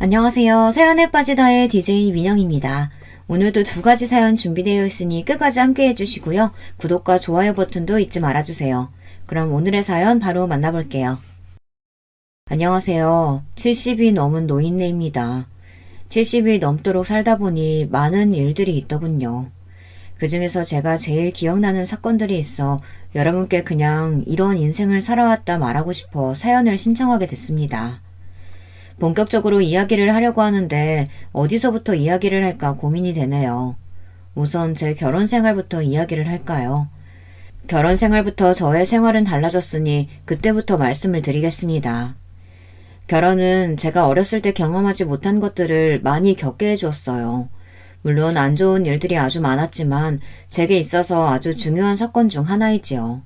안녕하세요. 사연에 빠지다의 DJ 민영입니다. 오늘도 두 가지 사연 준비되어 있으니 끝까지 함께 해주시고요. 구독과 좋아요 버튼도 잊지 말아주세요. 그럼 오늘의 사연 바로 만나볼게요. 안녕하세요. 70이 넘은 노인네입니다. 70이 넘도록 살다 보니 많은 일들이 있더군요. 그 중에서 제가 제일 기억나는 사건들이 있어 여러분께 그냥 이런 인생을 살아왔다 말하고 싶어 사연을 신청하게 됐습니다. 본격적으로 이야기를 하려고 하는데 어디서부터 이야기를 할까 고민이 되네요. 우선 제 결혼 생활부터 이야기를 할까요? 결혼 생활부터 저의 생활은 달라졌으니 그때부터 말씀을 드리겠습니다. 결혼은 제가 어렸을 때 경험하지 못한 것들을 많이 겪게 해주었어요. 물론 안 좋은 일들이 아주 많았지만 제게 있어서 아주 중요한 사건 중 하나이지요.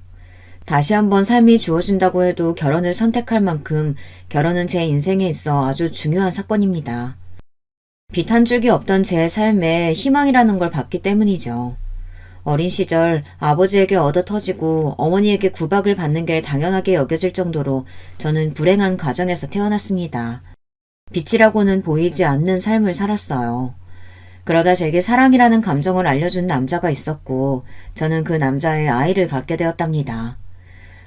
다시 한번 삶이 주어진다고 해도 결혼을 선택할 만큼 결혼은 제 인생에 있어 아주 중요한 사건입니다. 빛 한 줄기 없던 제 삶에 희망이라는 걸 봤기 때문이죠. 어린 시절 아버지에게 얻어터지고 어머니에게 구박을 받는 게 당연하게 여겨질 정도로 저는 불행한 가정에서 태어났습니다. 빛이라고는 보이지 않는 삶을 살았어요. 그러다 제게 사랑이라는 감정을 알려준 남자가 있었고 저는 그 남자의 아이를 갖게 되었답니다.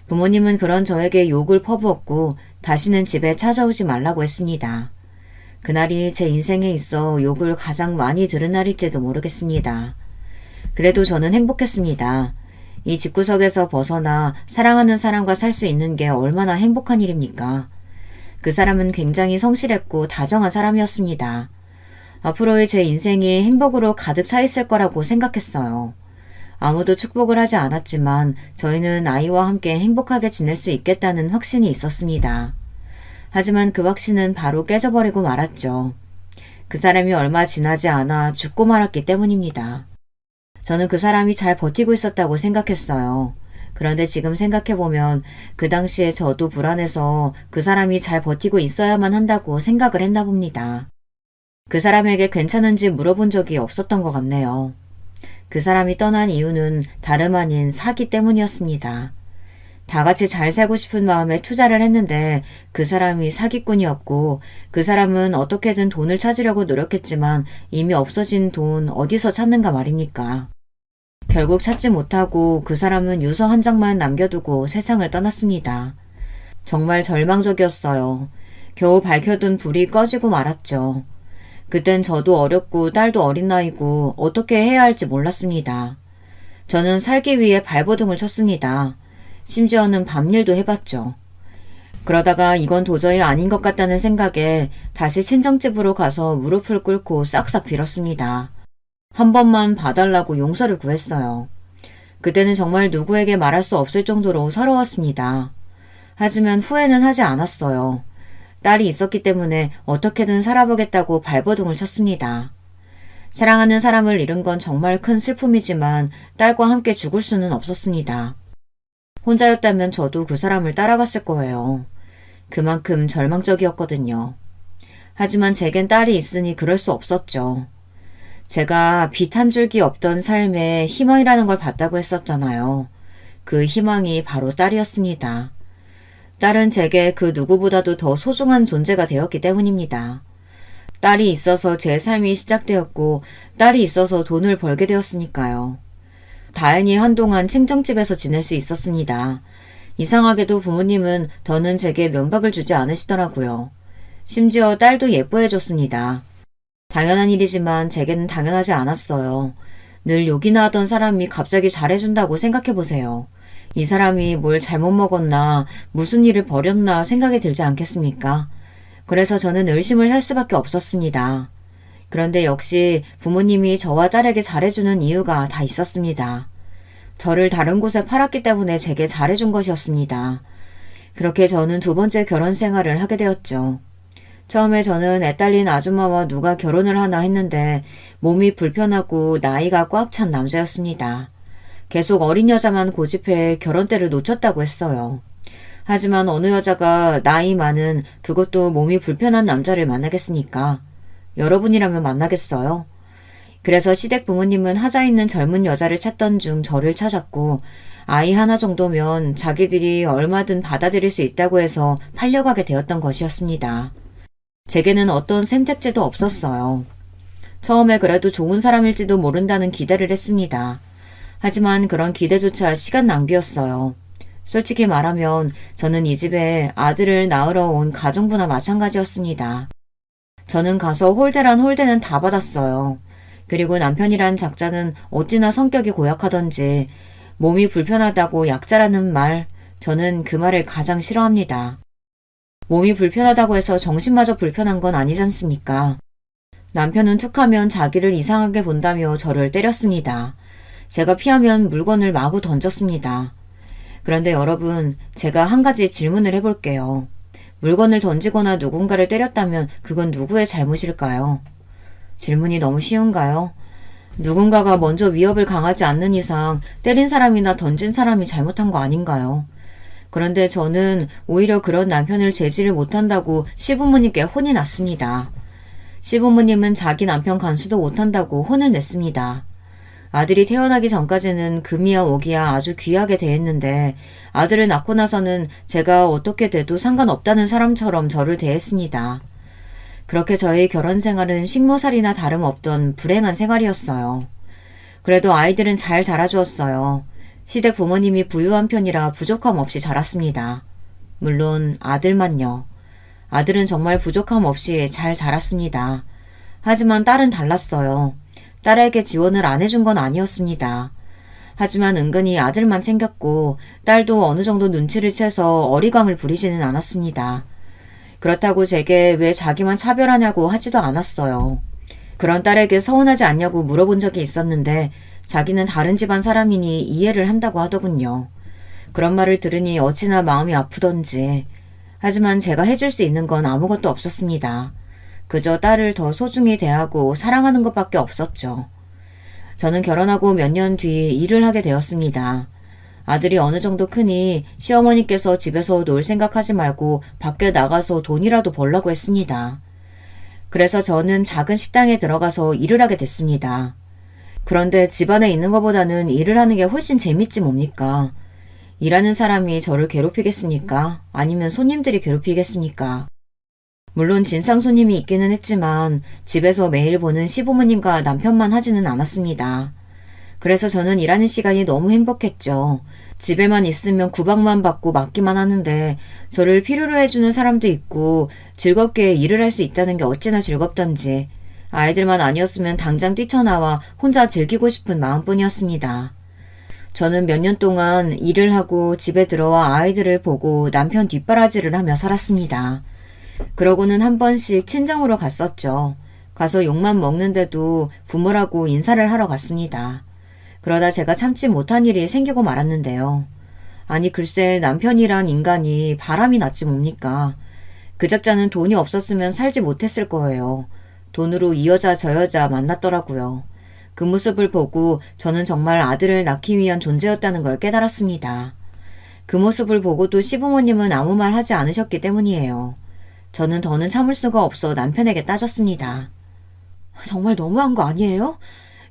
부모님은 그런 저에게 욕을 퍼부었고 다시는 집에 찾아오지 말라고 했습니다. 그날이 제 인생에 있어 욕을 가장 많이 들은 날일지도 모르겠습니다. 그래도 저는 행복했습니다. 이 집구석에서 벗어나 사랑하는 사람과 살 수 있는 게 얼마나 행복한 일입니까? 그 사람은 굉장히 성실했고 다정한 사람이었습니다. 앞으로의 제 인생이 행복으로 가득 차 있을 거라고 생각했어요. 아무도 축복을 하지 않았지만 저희는 아이와 함께 행복하게 지낼 수 있겠다는 확신이 있었습니다. 하지만 그 확신은 바로 깨져버리고 말았죠. 그 사람이 얼마 지나지 않아 죽고 말았기 때문입니다. 저는 그 사람이 잘 버티고 있었다고 생각했어요. 그런데 지금 생각해보면 그 당시에 저도 불안해서 그 사람이 잘 버티고 있어야만 한다고 생각을 했나 봅니다. 그 사람에게 괜찮은지 물어본 적이 없었던 것 같네요. 그 사람이 떠난 이유는 다름 아닌 사기 때문이었습니다. 다 같이 잘 살고 싶은 마음에 투자를 했는데 그 사람이 사기꾼이었고 그 사람은 어떻게든 돈을 찾으려고 노력했지만 이미 없어진 돈 어디서 찾는가 말입니까? 결국 찾지 못하고 그 사람은 유서 한 장만 남겨두고 세상을 떠났습니다. 정말 절망적이었어요. 겨우 밝혀둔 불이 꺼지고 말았죠. 그땐 저도 어렸고 딸도 어린 나이고 어떻게 해야 할지 몰랐습니다. 저는 살기 위해 발버둥을 쳤습니다. 심지어는 밤일도 해봤죠. 그러다가 이건 도저히 아닌 것 같다는 생각에 다시 친정집으로 가서 무릎을 꿇고 싹싹 빌었습니다. 한 번만 봐달라고 용서를 구했어요. 그때는 정말 누구에게 말할 수 없을 정도로 서러웠습니다. 하지만 후회는 하지 않았어요. 딸이 있었기 때문에 어떻게든 살아보겠다고 발버둥을 쳤습니다. 사랑하는 사람을 잃은 건 정말 큰 슬픔이지만 딸과 함께 죽을 수는 없었습니다. 혼자였다면 저도 그 사람을 따라갔을 거예요. 그만큼 절망적이었거든요. 하지만 제겐 딸이 있으니 그럴 수 없었죠. 제가 빛 한 줄기 없던 삶에 희망이라는 걸 봤다고 했었잖아요. 그 희망이 바로 딸이었습니다. 딸은 제게 그 누구보다도 더 소중한 존재가 되었기 때문입니다. 딸이 있어서 제 삶이 시작되었고 딸이 있어서 돈을 벌게 되었으니까요. 다행히 한동안 친정집에서 지낼 수 있었습니다. 이상하게도 부모님은 더는 제게 면박을 주지 않으시더라고요. 심지어 딸도 예뻐해줬습니다. 당연한 일이지만 제게는 당연하지 않았어요. 늘 욕이나 하던 사람이 갑자기 잘해준다고 생각해보세요. 이 사람이 뭘 잘못 먹었나 무슨 일을 벌였나 생각이 들지 않겠습니까? 그래서 저는 의심을 할 수밖에 없었습니다. 그런데 역시 부모님이 저와 딸에게 잘해주는 이유가 다 있었습니다. 저를 다른 곳에 팔았기 때문에 제게 잘해준 것이었습니다. 그렇게 저는 두 번째 결혼 생활을 하게 되었죠. 처음에 저는 애딸린 아줌마와 누가 결혼을 하나 했는데 몸이 불편하고 나이가 꽉 찬 남자였습니다. 계속 어린 여자만 고집해 결혼때를 놓쳤다고 했어요. 하지만 어느 여자가 나이 많은 그것도 몸이 불편한 남자를 만나겠습니까? 여러분이라면 만나겠어요? 그래서 시댁 부모님은 하자 있는 젊은 여자를 찾던 중 저를 찾았고 아이 하나 정도면 자기들이 얼마든 받아들일 수 있다고 해서 팔려가게 되었던 것이었습니다. 제게는 어떤 선택지도 없었어요. 처음에 그래도 좋은 사람일지도 모른다는 기대를 했습니다. 하지만 그런 기대조차 시간 낭비였어요. 솔직히 말하면 저는 이 집에 아들을 낳으러 온 가정부나 마찬가지였습니다. 저는 가서 홀대란 홀대는 다 받았어요. 그리고 남편이란 작자는 어찌나 성격이 고약하던지 몸이 불편하다고 약자라는 말, 저는 그 말을 가장 싫어합니다. 몸이 불편하다고 해서 정신마저 불편한 건 아니지 않습니까? 남편은 툭하면 자기를 이상하게 본다며 저를 때렸습니다. 제가 피하면 물건을 마구 던졌습니다. 그런데 여러분, 제가 한 가지 질문을 해볼게요. 물건을 던지거나 누군가를 때렸다면 그건 누구의 잘못일까요? 질문이 너무 쉬운가요? 누군가가 먼저 위협을 강하지 않는 이상 때린 사람이나 던진 사람이 잘못한 거 아닌가요? 그런데 저는 오히려 그런 남편을 제지를 못한다고 시부모님께 혼이 났습니다. 시부모님은 자기 남편 간수도 못한다고 혼을 냈습니다. 아들이 태어나기 전까지는 금이야 오기야 아주 귀하게 대했는데 아들을 낳고 나서는 제가 어떻게 돼도 상관없다는 사람처럼 저를 대했습니다. 그렇게 저의 결혼 생활은 식모살이나 다름없던 불행한 생활이었어요. 그래도 아이들은 잘 자라주었어요. 시댁 부모님이 부유한 편이라 부족함 없이 자랐습니다. 물론 아들만요. 아들은 정말 부족함 없이 잘 자랐습니다. 하지만 딸은 달랐어요. 딸에게 지원을 안 해준 건 아니었습니다. 하지만 은근히 아들만 챙겼고 딸도 어느 정도 눈치를 채서 어리광을 부리지는 않았습니다. 그렇다고 제게 왜 자기만 차별하냐고 하지도 않았어요. 그런 딸에게 서운하지 않냐고 물어본 적이 있었는데 자기는 다른 집안 사람이니 이해를 한다고 하더군요. 그런 말을 들으니 어찌나 마음이 아프던지. 하지만 제가 해줄 수 있는 건 아무것도 없었습니다. 그저 딸을 더 소중히 대하고 사랑하는 것밖에 없었죠. 저는 결혼하고 몇 년 뒤 일을 하게 되었습니다. 아들이 어느 정도 크니 시어머니께서 집에서 놀 생각하지 말고 밖에 나가서 돈이라도 벌라고 했습니다. 그래서 저는 작은 식당에 들어가서 일을 하게 됐습니다. 그런데 집안에 있는 것보다는 일을 하는 게 훨씬 재밌지 뭡니까? 일하는 사람이 저를 괴롭히겠습니까? 아니면 손님들이 괴롭히겠습니까? 물론 진상 손님이 있기는 했지만 집에서 매일 보는 시부모님과 남편만 하지는 않았습니다. 그래서 저는 일하는 시간이 너무 행복했죠. 집에만 있으면 구박만 받고 맞기만 하는데 저를 필요로 해주는 사람도 있고 즐겁게 일을 할 수 있다는 게 어찌나 즐겁던지 아이들만 아니었으면 당장 뛰쳐나와 혼자 즐기고 싶은 마음뿐이었습니다. 저는 몇 년 동안 일을 하고 집에 들어와 아이들을 보고 남편 뒷바라지를 하며 살았습니다. 그러고는 한 번씩 친정으로 갔었죠. 가서 욕만 먹는데도 부모라고 인사를 하러 갔습니다. 그러다 제가 참지 못한 일이 생기고 말았는데요. 아니 글쎄 남편이란 인간이 바람이 났지 뭡니까. 그 작자는 돈이 없었으면 살지 못했을 거예요. 돈으로 이 여자 저 여자 만났더라고요. 그 모습을 보고 저는 정말 아들을 낳기 위한 존재였다는 걸 깨달았습니다. 그 모습을 보고도 시부모님은 아무 말 하지 않으셨기 때문이에요. 저는 더는 참을 수가 없어 남편에게 따졌습니다. 정말 너무한 거 아니에요?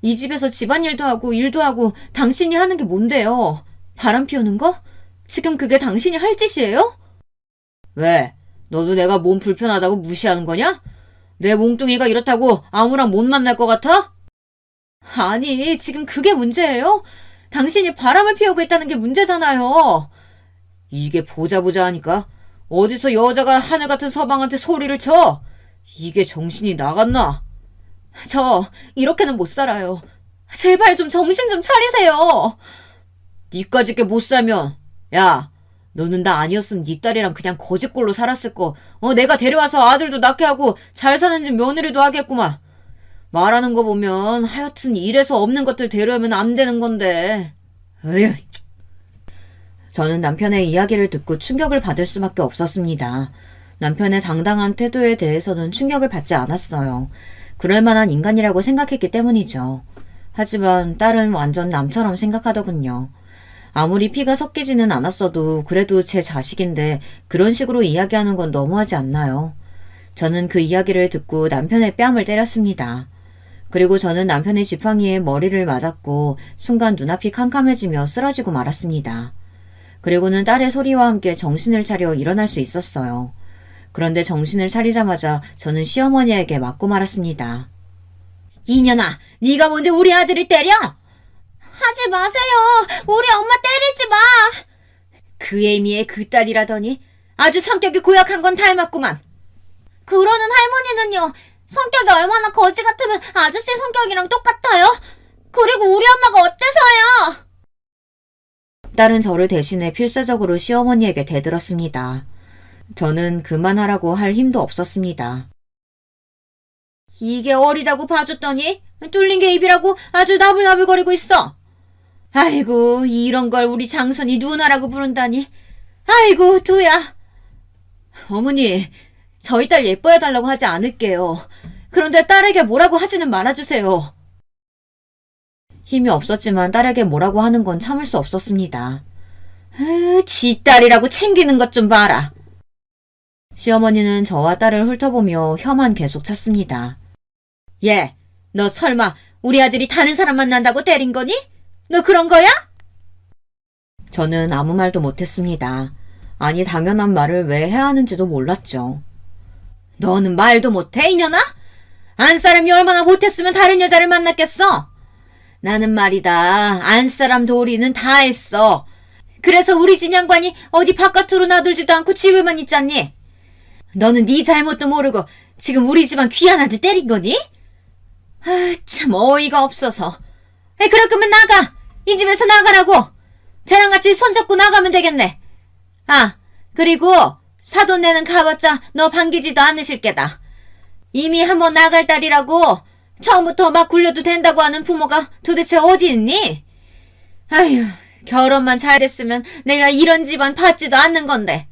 이 집에서 집안일도 하고 일도 하고 당신이 하는 게 뭔데요? 바람 피우는 거? 지금 그게 당신이 할 짓이에요? 왜? 너도 내가 몸 불편하다고 무시하는 거냐? 내 몽둥이가 이렇다고 아무랑 못 만날 것 같아? 아니, 지금 그게 문제예요? 당신이 바람을 피우고 있다는 게 문제잖아요. 이게 보자 하니까 어디서 여자가 하늘 같은 서방한테 소리를 쳐? 이게 정신이 나갔나? 저 이렇게는 못 살아요. 제발 좀 정신 좀 차리세요. 니까짓게 못 살면 야 너는 나 아니었으면 니 딸이랑 그냥 거지꼴로 살았을 거. 내가 데려와서 아들도 낳게 하고 잘 사는 집 며느리도 하겠구만. 말하는 거 보면 하여튼 이래서 없는 것들 데려오면 안 되는 건데. 에휴. 저는 남편의 이야기를 듣고 충격을 받을 수밖에 없었습니다. 남편의 당당한 태도에 대해서는 충격을 받지 않았어요. 그럴 만한 인간이라고 생각했기 때문이죠. 하지만 딸은 완전 남처럼 생각하더군요. 아무리 피가 섞이지는 않았어도 그래도 제 자식인데 그런 식으로 이야기하는 건 너무하지 않나요? 저는 그 이야기를 듣고 남편의 뺨을 때렸습니다. 그리고 저는 남편의 지팡이에 머리를 맞았고 순간 눈앞이 캄캄해지며 쓰러지고 말았습니다. 그리고는 딸의 소리와 함께 정신을 차려 일어날 수 있었어요. 그런데 정신을 차리자마자 저는 시어머니에게 맞고 말았습니다. 이년아, 네가 뭔데 우리 아들을 때려? 하지 마세요. 우리 엄마 때리지 마. 그 애미의 그 딸이라더니 아주 성격이 고약한 건 닮았구만. 그러는 할머니는요. 성격이 얼마나 거지 같으면 아저씨 성격이랑 똑같아요. 그리고 우리 엄마가 어때서요? 딸은 저를 대신해 필사적으로 시어머니에게 대들었습니다. 저는 그만하라고 할 힘도 없었습니다. 이게 어리다고 봐줬더니 뚫린 게 입이라고 아주 나불나불거리고 있어. 아이고, 이런 걸 우리 장손이 누나라고 부른다니. 아이고, 두야. 어머니, 저희 딸 예뻐해달라고 하지 않을게요. 그런데 딸에게 뭐라고 하지는 말아주세요. 힘이 없었지만 딸에게 뭐라고 하는 건 참을 수 없었습니다. 지 딸이라고 챙기는 것 좀 봐라. 시어머니는 저와 딸을 훑어보며 혀만 계속 찼습니다. 얘, 너 설마 우리 아들이 다른 사람 만난다고 때린 거니? 너 그런 거야? 저는 아무 말도 못했습니다. 아니, 당연한 말을 왜 해야 하는지도 몰랐죠. 너는 말도 못해, 이년아? 안사람이 얼마나 못했으면 다른 여자를 만났겠어? 나는 말이다, 안사람 도리는 다 했어. 그래서 우리 집 양반이 어디 바깥으로 나돌지도 않고 집에만 있잖니? 너는 네 잘못도 모르고 지금 우리 집안 귀한 아들 때린 거니? 참 어이가 없어서. 그럴 거면 나가! 이 집에서 나가라고! 쟤랑 같이 손잡고 나가면 되겠네. 그리고 사돈네는 가봤자 너 반기지도 않으실 게다. 이미 한번 나갈 딸이라고 처음부터 막 굴려도 된다고 하는 부모가 도대체 어디 있니? 아휴, 결혼만 잘 됐으면 내가 이런 집안 받지도 않는 건데.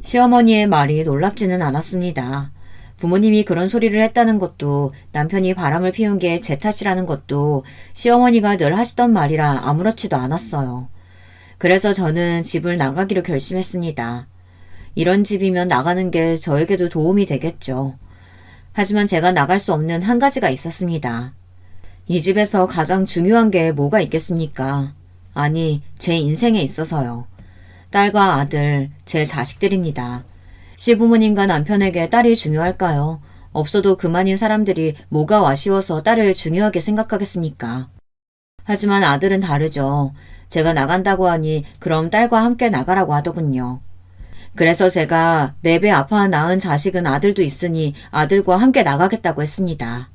시어머니의 말이 놀랍지는 않았습니다. 부모님이 그런 소리를 했다는 것도, 남편이 바람을 피운 게 제 탓이라는 것도 시어머니가 늘 하시던 말이라 아무렇지도 않았어요. 그래서 저는 집을 나가기로 결심했습니다. 이런 집이면 나가는 게 저에게도 도움이 되겠죠. 하지만 제가 나갈 수 없는 한 가지가 있었습니다. 이 집에서 가장 중요한 게 뭐가 있겠습니까? 아니, 제 인생에 있어서요. 딸과 아들, 제 자식들입니다. 시부모님과 남편에게 딸이 중요할까요? 없어도 그만인 사람들이 뭐가 아쉬워서 딸을 중요하게 생각하겠습니까? 하지만 아들은 다르죠. 제가 나간다고 하니 그럼 딸과 함께 나가라고 하더군요. 그래서 제가 4배 아파 낳은 자식은 아들도 있으니 아들과 함께 나가겠다고 했습니다.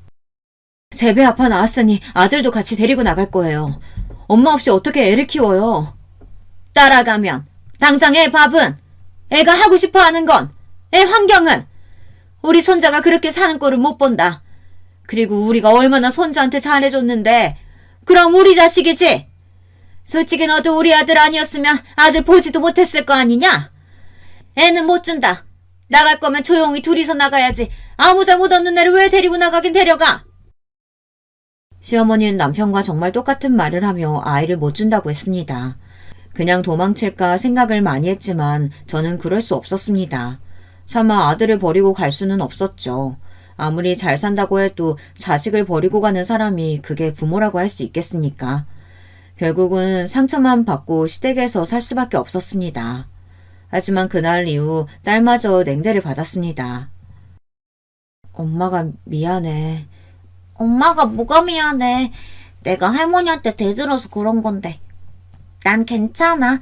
제 배 아파 낳았으니 아들도 같이 데리고 나갈 거예요. 엄마 없이 어떻게 애를 키워요? 따라가면 당장 애 밥은, 애가 하고 싶어 하는 건, 애 환경은 우리 손자가 그렇게 사는 꼴을 못 본다. 그리고 우리가 얼마나 손자한테 잘해줬는데 그럼 우리 자식이지? 솔직히 너도 우리 아들 아니었으면 아들 보지도 못했을 거 아니냐? 애는 못 준다. 나갈 거면 조용히 둘이서 나가야지. 아무 잘못 없는 애를 왜 데리고 나가긴 데려가? 시어머니는 남편과 정말 똑같은 말을 하며 아이를 못 준다고 했습니다. 그냥 도망칠까 생각을 많이 했지만 저는 그럴 수 없었습니다. 차마 아들을 버리고 갈 수는 없었죠. 아무리 잘 산다고 해도 자식을 버리고 가는 사람이 그게 부모라고 할 수 있겠습니까? 결국은 상처만 받고 시댁에서 살 수밖에 없었습니다. 하지만 그날 이후 딸마저 냉대를 받았습니다. 엄마가 미안해. 엄마가 뭐가 미안해. 내가 할머니한테 대들어서 그런 건데. 난 괜찮아.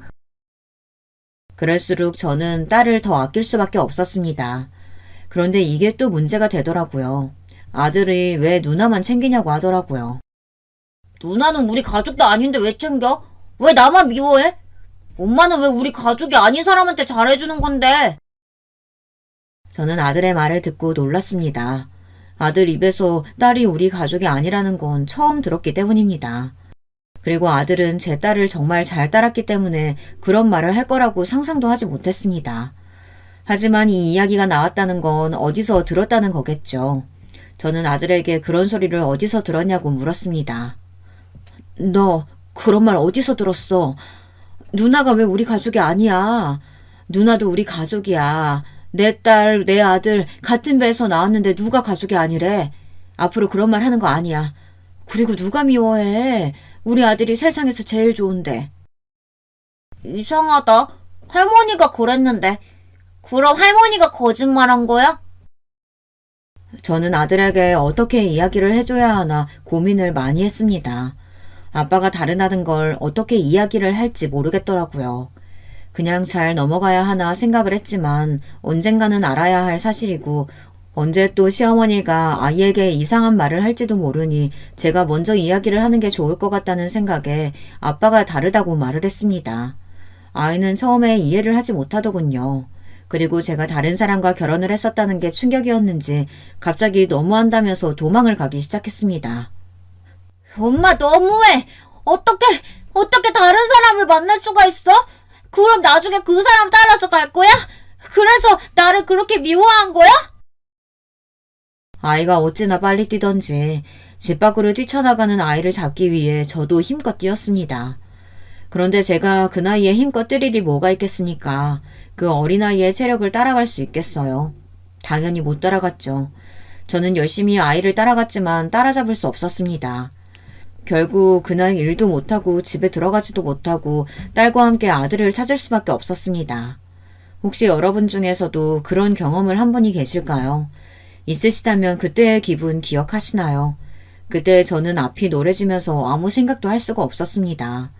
그럴수록 저는 딸을 더 아낄 수밖에 없었습니다. 그런데 이게 또 문제가 되더라고요. 아들이 왜 누나만 챙기냐고 하더라고요. 누나는 우리 가족도 아닌데 왜 챙겨? 왜 나만 미워해? 엄마는 왜 우리 가족이 아닌 사람한테 잘해주는 건데? 저는 아들의 말을 듣고 놀랐습니다. 아들 입에서 딸이 우리 가족이 아니라는 건 처음 들었기 때문입니다. 그리고 아들은 제 딸을 정말 잘 따랐기 때문에 그런 말을 할 거라고 상상도 하지 못했습니다. 하지만 이 이야기가 나왔다는 건 어디서 들었다는 거겠죠. 저는 아들에게 그런 소리를 어디서 들었냐고 물었습니다. 너 그런 말 어디서 들었어? 누나가 왜 우리 가족이 아니야? 누나도 우리 가족이야. 내 딸, 내 아들 같은 배에서 나왔는데 누가 가족이 아니래? 앞으로 그런 말 하는 거 아니야. 그리고 누가 미워해? 우리 아들이 세상에서 제일 좋은데. 이상하다. 할머니가 그랬는데. 그럼 할머니가 거짓말한 거야? 저는 아들에게 어떻게 이야기를 해줘야 하나 고민을 많이 했습니다. 아빠가 다르다는 걸 어떻게 이야기를 할지 모르겠더라고요. 그냥 잘 넘어가야 하나 생각을 했지만 언젠가는 알아야 할 사실이고 언제 또 시어머니가 아이에게 이상한 말을 할지도 모르니 제가 먼저 이야기를 하는 게 좋을 것 같다는 생각에 아빠가 다르다고 말을 했습니다. 아이는 처음에 이해를 하지 못하더군요. 그리고 제가 다른 사람과 결혼을 했었다는 게 충격이었는지 갑자기 너무한다면서 도망을 가기 시작했습니다. 엄마 너무해. 어떻게 다른 사람을 만날 수가 있어? 그럼 나중에 그 사람 따라서 갈 거야? 그래서 나를 그렇게 미워한 거야? 아이가 어찌나 빨리 뛰던지 집 밖으로 뛰쳐나가는 아이를 잡기 위해 저도 힘껏 뛰었습니다. 그런데 제가 그 나이에 힘껏 뛸 일이 뭐가 있겠습니까? 그 어린아이의 체력을 따라갈 수 있겠어요? 당연히 못 따라갔죠. 저는 열심히 아이를 따라갔지만 따라잡을 수 없었습니다. 결국 그날 일도 못하고 집에 들어가지도 못하고 딸과 함께 아들을 찾을 수밖에 없었습니다. 혹시 여러분 중에서도 그런 경험을 한 분이 계실까요? 있으시다면 그때의 기분 기억하시나요? 그때 저는 앞이 노래지면서 아무 생각도 할 수가 없었습니다.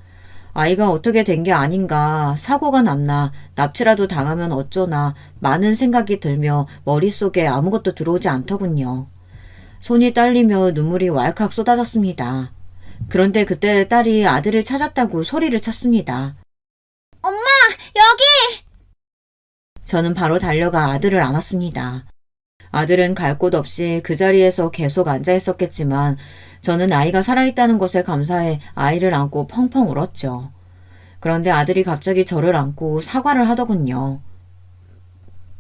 아이가 어떻게 된 게 아닌가, 사고가 났나, 납치라도 당하면 어쩌나 많은 생각이 들며 머릿속에 아무것도 들어오지 않더군요. 손이 떨리며 눈물이 왈칵 쏟아졌습니다. 그런데 그때 딸이 아들을 찾았다고 소리를 쳤습니다. 엄마, 여기! 저는 바로 달려가 아들을 안았습니다. 아들은 갈 곳 없이 그 자리에서 계속 앉아 있었겠지만 저는 아이가 살아있다는 것에 감사해 아이를 안고 펑펑 울었죠. 그런데 아들이 갑자기 저를 안고 사과를 하더군요.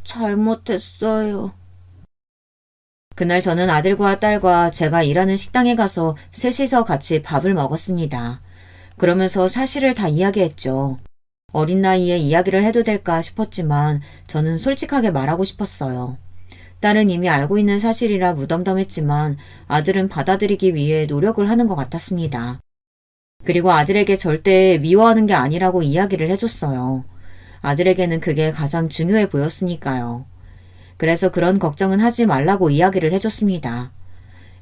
잘못했어요. 그날 저는 아들과 딸과 제가 일하는 식당에 가서 셋이서 같이 밥을 먹었습니다. 그러면서 사실을 다 이야기했죠. 어린 나이에 이야기를 해도 될까 싶었지만 저는 솔직하게 말하고 싶었어요. 딸은 이미 알고 있는 사실이라 무덤덤했지만 아들은 받아들이기 위해 노력을 하는 것 같았습니다. 그리고 아들에게 절대 미워하는 게 아니라고 이야기를 해줬어요. 아들에게는 그게 가장 중요해 보였으니까요. 그래서 그런 걱정은 하지 말라고 이야기를 해줬습니다.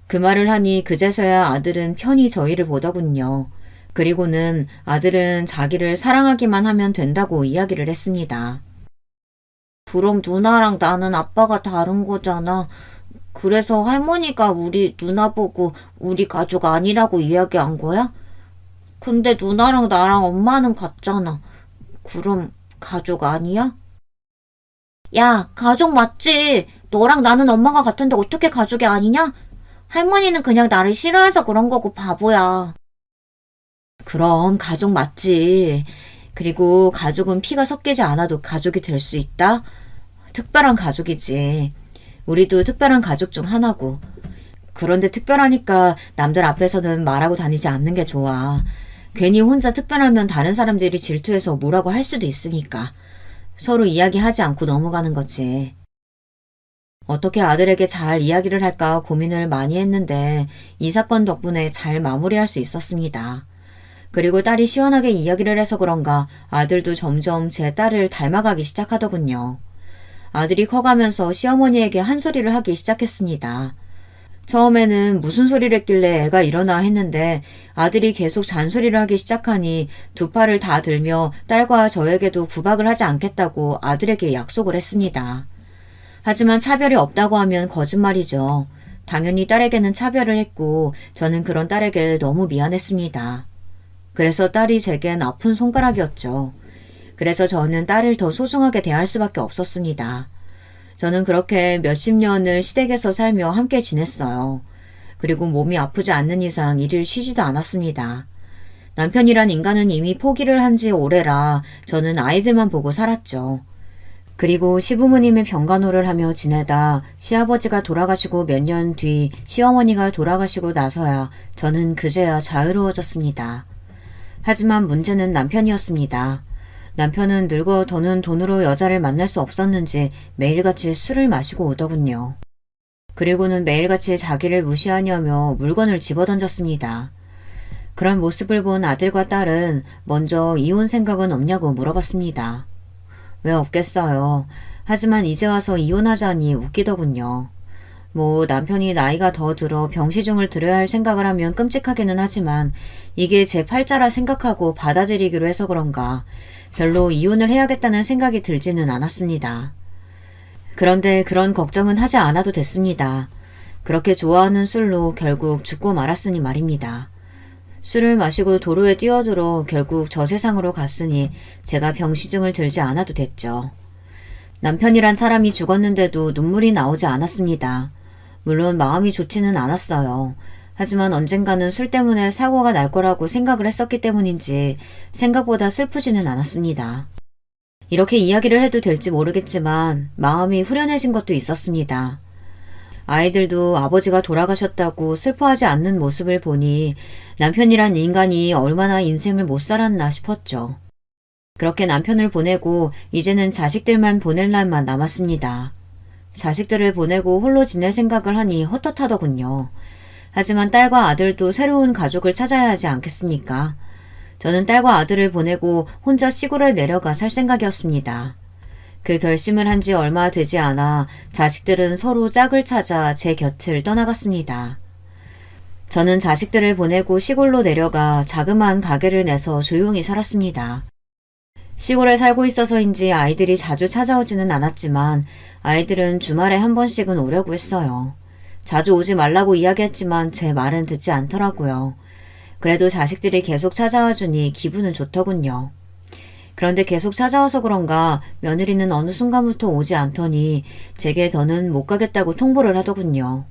그 말을 하니 그제서야 아들은 편히 저희를 보더군요. 그리고는 아들은 자기를 사랑하기만 하면 된다고 이야기를 했습니다. 그럼 누나랑 나는 아빠가 다른 거잖아. 그래서 할머니가 우리 누나 보고 우리 가족 아니라고 이야기한 거야? 근데 누나랑 나랑 엄마는 같잖아. 그럼 가족 아니야? 야, 가족 맞지? 너랑 나는 엄마가 같은데 어떻게 가족이 아니냐? 할머니는 그냥 나를 싫어해서 그런 거고 바보야. 그럼 가족 맞지. 그리고 가족은 피가 섞이지 않아도 가족이 될 수 있다? 특별한 가족이지. 우리도 특별한 가족 중 하나고. 그런데 특별하니까 남들 앞에서는 말하고 다니지 않는 게 좋아. 괜히 혼자 특별하면 다른 사람들이 질투해서 뭐라고 할 수도 있으니까. 서로 이야기하지 않고 넘어가는 거지. 어떻게 아들에게 잘 이야기를 할까 고민을 많이 했는데 이 사건 덕분에 잘 마무리할 수 있었습니다. 그리고 딸이 시원하게 이야기를 해서 그런가 아들도 점점 제 딸을 닮아가기 시작하더군요. 아들이 커가면서 시어머니에게 한 소리를 하기 시작했습니다. 처음에는 무슨 소리를 했길래 애가 이러나 했는데 아들이 계속 잔소리를 하기 시작하니 두 팔을 다 들며 딸과 저에게도 구박을 하지 않겠다고 아들에게 약속을 했습니다. 하지만 차별이 없다고 하면 거짓말이죠. 당연히 딸에게는 차별을 했고 저는 그런 딸에게 너무 미안했습니다. 그래서 딸이 제겐 아픈 손가락이었죠. 그래서 저는 딸을 더 소중하게 대할 수밖에 없었습니다. 저는 그렇게 몇십 년을 시댁에서 살며 함께 지냈어요. 그리고 몸이 아프지 않는 이상 일을 쉬지도 않았습니다. 남편이란 인간은 이미 포기를 한 지 오래라 저는 아이들만 보고 살았죠. 그리고 시부모님의 병간호를 하며 지내다 시아버지가 돌아가시고 몇 년 뒤 시어머니가 돌아가시고 나서야 저는 그제야 자유로워졌습니다. 하지만 문제는 남편이었습니다. 남편은 늙어 더는 돈으로 여자를 만날 수 없었는지 매일같이 술을 마시고 오더군요. 그리고는 매일같이 자기를 무시하냐며 물건을 집어던졌습니다. 그런 모습을 본 아들과 딸은 먼저 이혼 생각은 없냐고 물어봤습니다. 왜 없겠어요. 하지만 이제 와서 이혼하자니 웃기더군요. 뭐 남편이 나이가 더 들어 병시중을 들여야 할 생각을 하면 끔찍하기는 하지만 이게 제 팔자라 생각하고 받아들이기로 해서 그런가 별로 이혼을 해야겠다는 생각이 들지는 않았습니다. 그런데 그런 걱정은 하지 않아도 됐습니다. 그렇게 좋아하는 술로 결국 죽고 말았으니 말입니다. 술을 마시고 도로에 뛰어들어 결국 저 세상으로 갔으니 제가 병시중을 들지 않아도 됐죠. 남편이란 사람이 죽었는데도 눈물이 나오지 않았습니다. 물론 마음이 좋지는 않았어요. 하지만 언젠가는 술 때문에 사고가 날 거라고 생각을 했었기 때문인지 생각보다 슬프지는 않았습니다. 이렇게 이야기를 해도 될지 모르겠지만 마음이 후련해진 것도 있었습니다. 아이들도 아버지가 돌아가셨다고 슬퍼하지 않는 모습을 보니 남편이란 인간이 얼마나 인생을 못 살았나 싶었죠. 그렇게 남편을 보내고 이제는 자식들만 보낼 날만 남았습니다. 자식들을 보내고 홀로 지낼 생각을 하니 헛헛하더군요. 하지만 딸과 아들도 새로운 가족을 찾아야 하지 않겠습니까? 저는 딸과 아들을 보내고 혼자 시골에 내려가 살 생각이었습니다. 그 결심을 한 지 얼마 되지 않아 자식들은 서로 짝을 찾아 제 곁을 떠나갔습니다. 저는 자식들을 보내고 시골로 내려가 자그마한 가게를 내서 조용히 살았습니다. 시골에 살고 있어서인지 아이들이 자주 찾아오지는 않았지만 아이들은 주말에 한 번씩은 오려고 했어요. 자주 오지 말라고 이야기했지만 제 말은 듣지 않더라고요. 그래도 자식들이 계속 찾아와 주니 기분은 좋더군요. 그런데 계속 찾아와서 그런가 며느리는 어느 순간부터 오지 않더니 제게 더는 못 가겠다고 통보를 하더군요.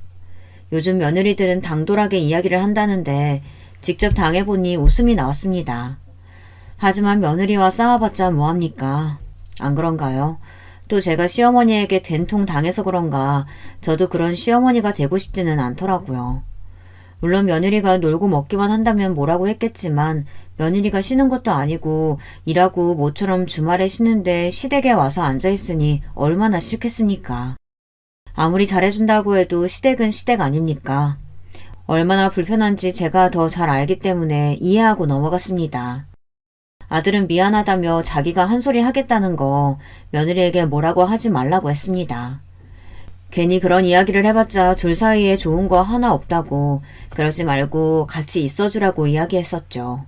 요즘 며느리들은 당돌하게 이야기를 한다는데 직접 당해보니 웃음이 나왔습니다. 하지만 며느리와 싸워봤자 뭐합니까? 안 그런가요? 또 제가 시어머니에게 된통 당해서 그런가 저도 그런 시어머니가 되고 싶지는 않더라고요. 물론 며느리가 놀고 먹기만 한다면 뭐라고 했겠지만 며느리가 쉬는 것도 아니고 일하고 모처럼 주말에 쉬는데 시댁에 와서 앉아있으니 얼마나 싫겠습니까? 아무리 잘해준다고 해도 시댁은 시댁 아닙니까? 얼마나 불편한지 제가 더 잘 알기 때문에 이해하고 넘어갔습니다. 아들은 미안하다며 자기가 한 소리 하겠다는 거 며느리에게 뭐라고 하지 말라고 했습니다. 괜히 그런 이야기를 해봤자 둘 사이에 좋은 거 하나 없다고 그러지 말고 같이 있어주라고 이야기했었죠.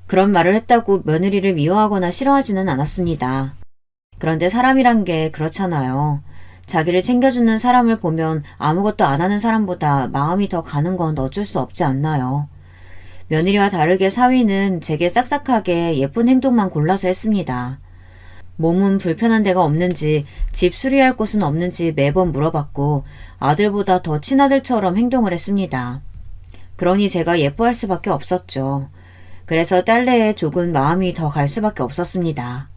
그런 말을 했다고 며느리를 미워하거나 싫어하지는 않았습니다. 그런데 사람이란 게 그렇잖아요. 자기를 챙겨주는 사람을 보면 아무것도 안 하는 사람보다 마음이 더 가는 건 어쩔 수 없지 않나요? 며느리와 다르게 사위는 제게 싹싹하게 예쁜 행동만 골라서 했습니다. 몸은 불편한 데가 없는지 집 수리할 곳은 없는지 매번 물어봤고 아들보다 더 친아들처럼 행동을 했습니다. 그러니 제가 예뻐할 수밖에 없었죠. 그래서 딸내에 조금 마음이 더 갈 수밖에 없었습니다.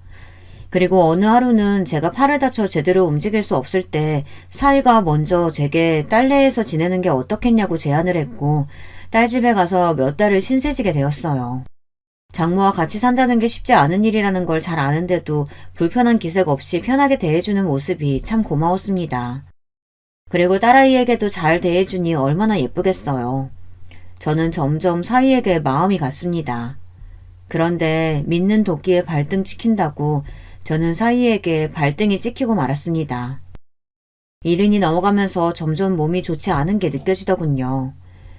그리고 어느 하루는 제가 팔을 다쳐 제대로 움직일 수 없을 때 사위가 먼저 제게 딸내에서 지내는 게 어떻겠냐고 제안을 했고 딸 집에 가서 몇 달을 신세지게 되었어요. 장모와 같이 산다는 게 쉽지 않은 일이라는 걸 잘 아는데도 불편한 기색 없이 편하게 대해주는 모습이 참 고마웠습니다. 그리고 딸아이에게도 잘 대해주니 얼마나 예쁘겠어요. 저는 점점 사위에게 마음이 갔습니다. 그런데 믿는 도끼에 발등 찍힌다고 저는 사위에게 발등이 찍히고 말았습니다. 이른이 넘어가면서 점점 몸이 좋지 않은 게 느껴지더군요.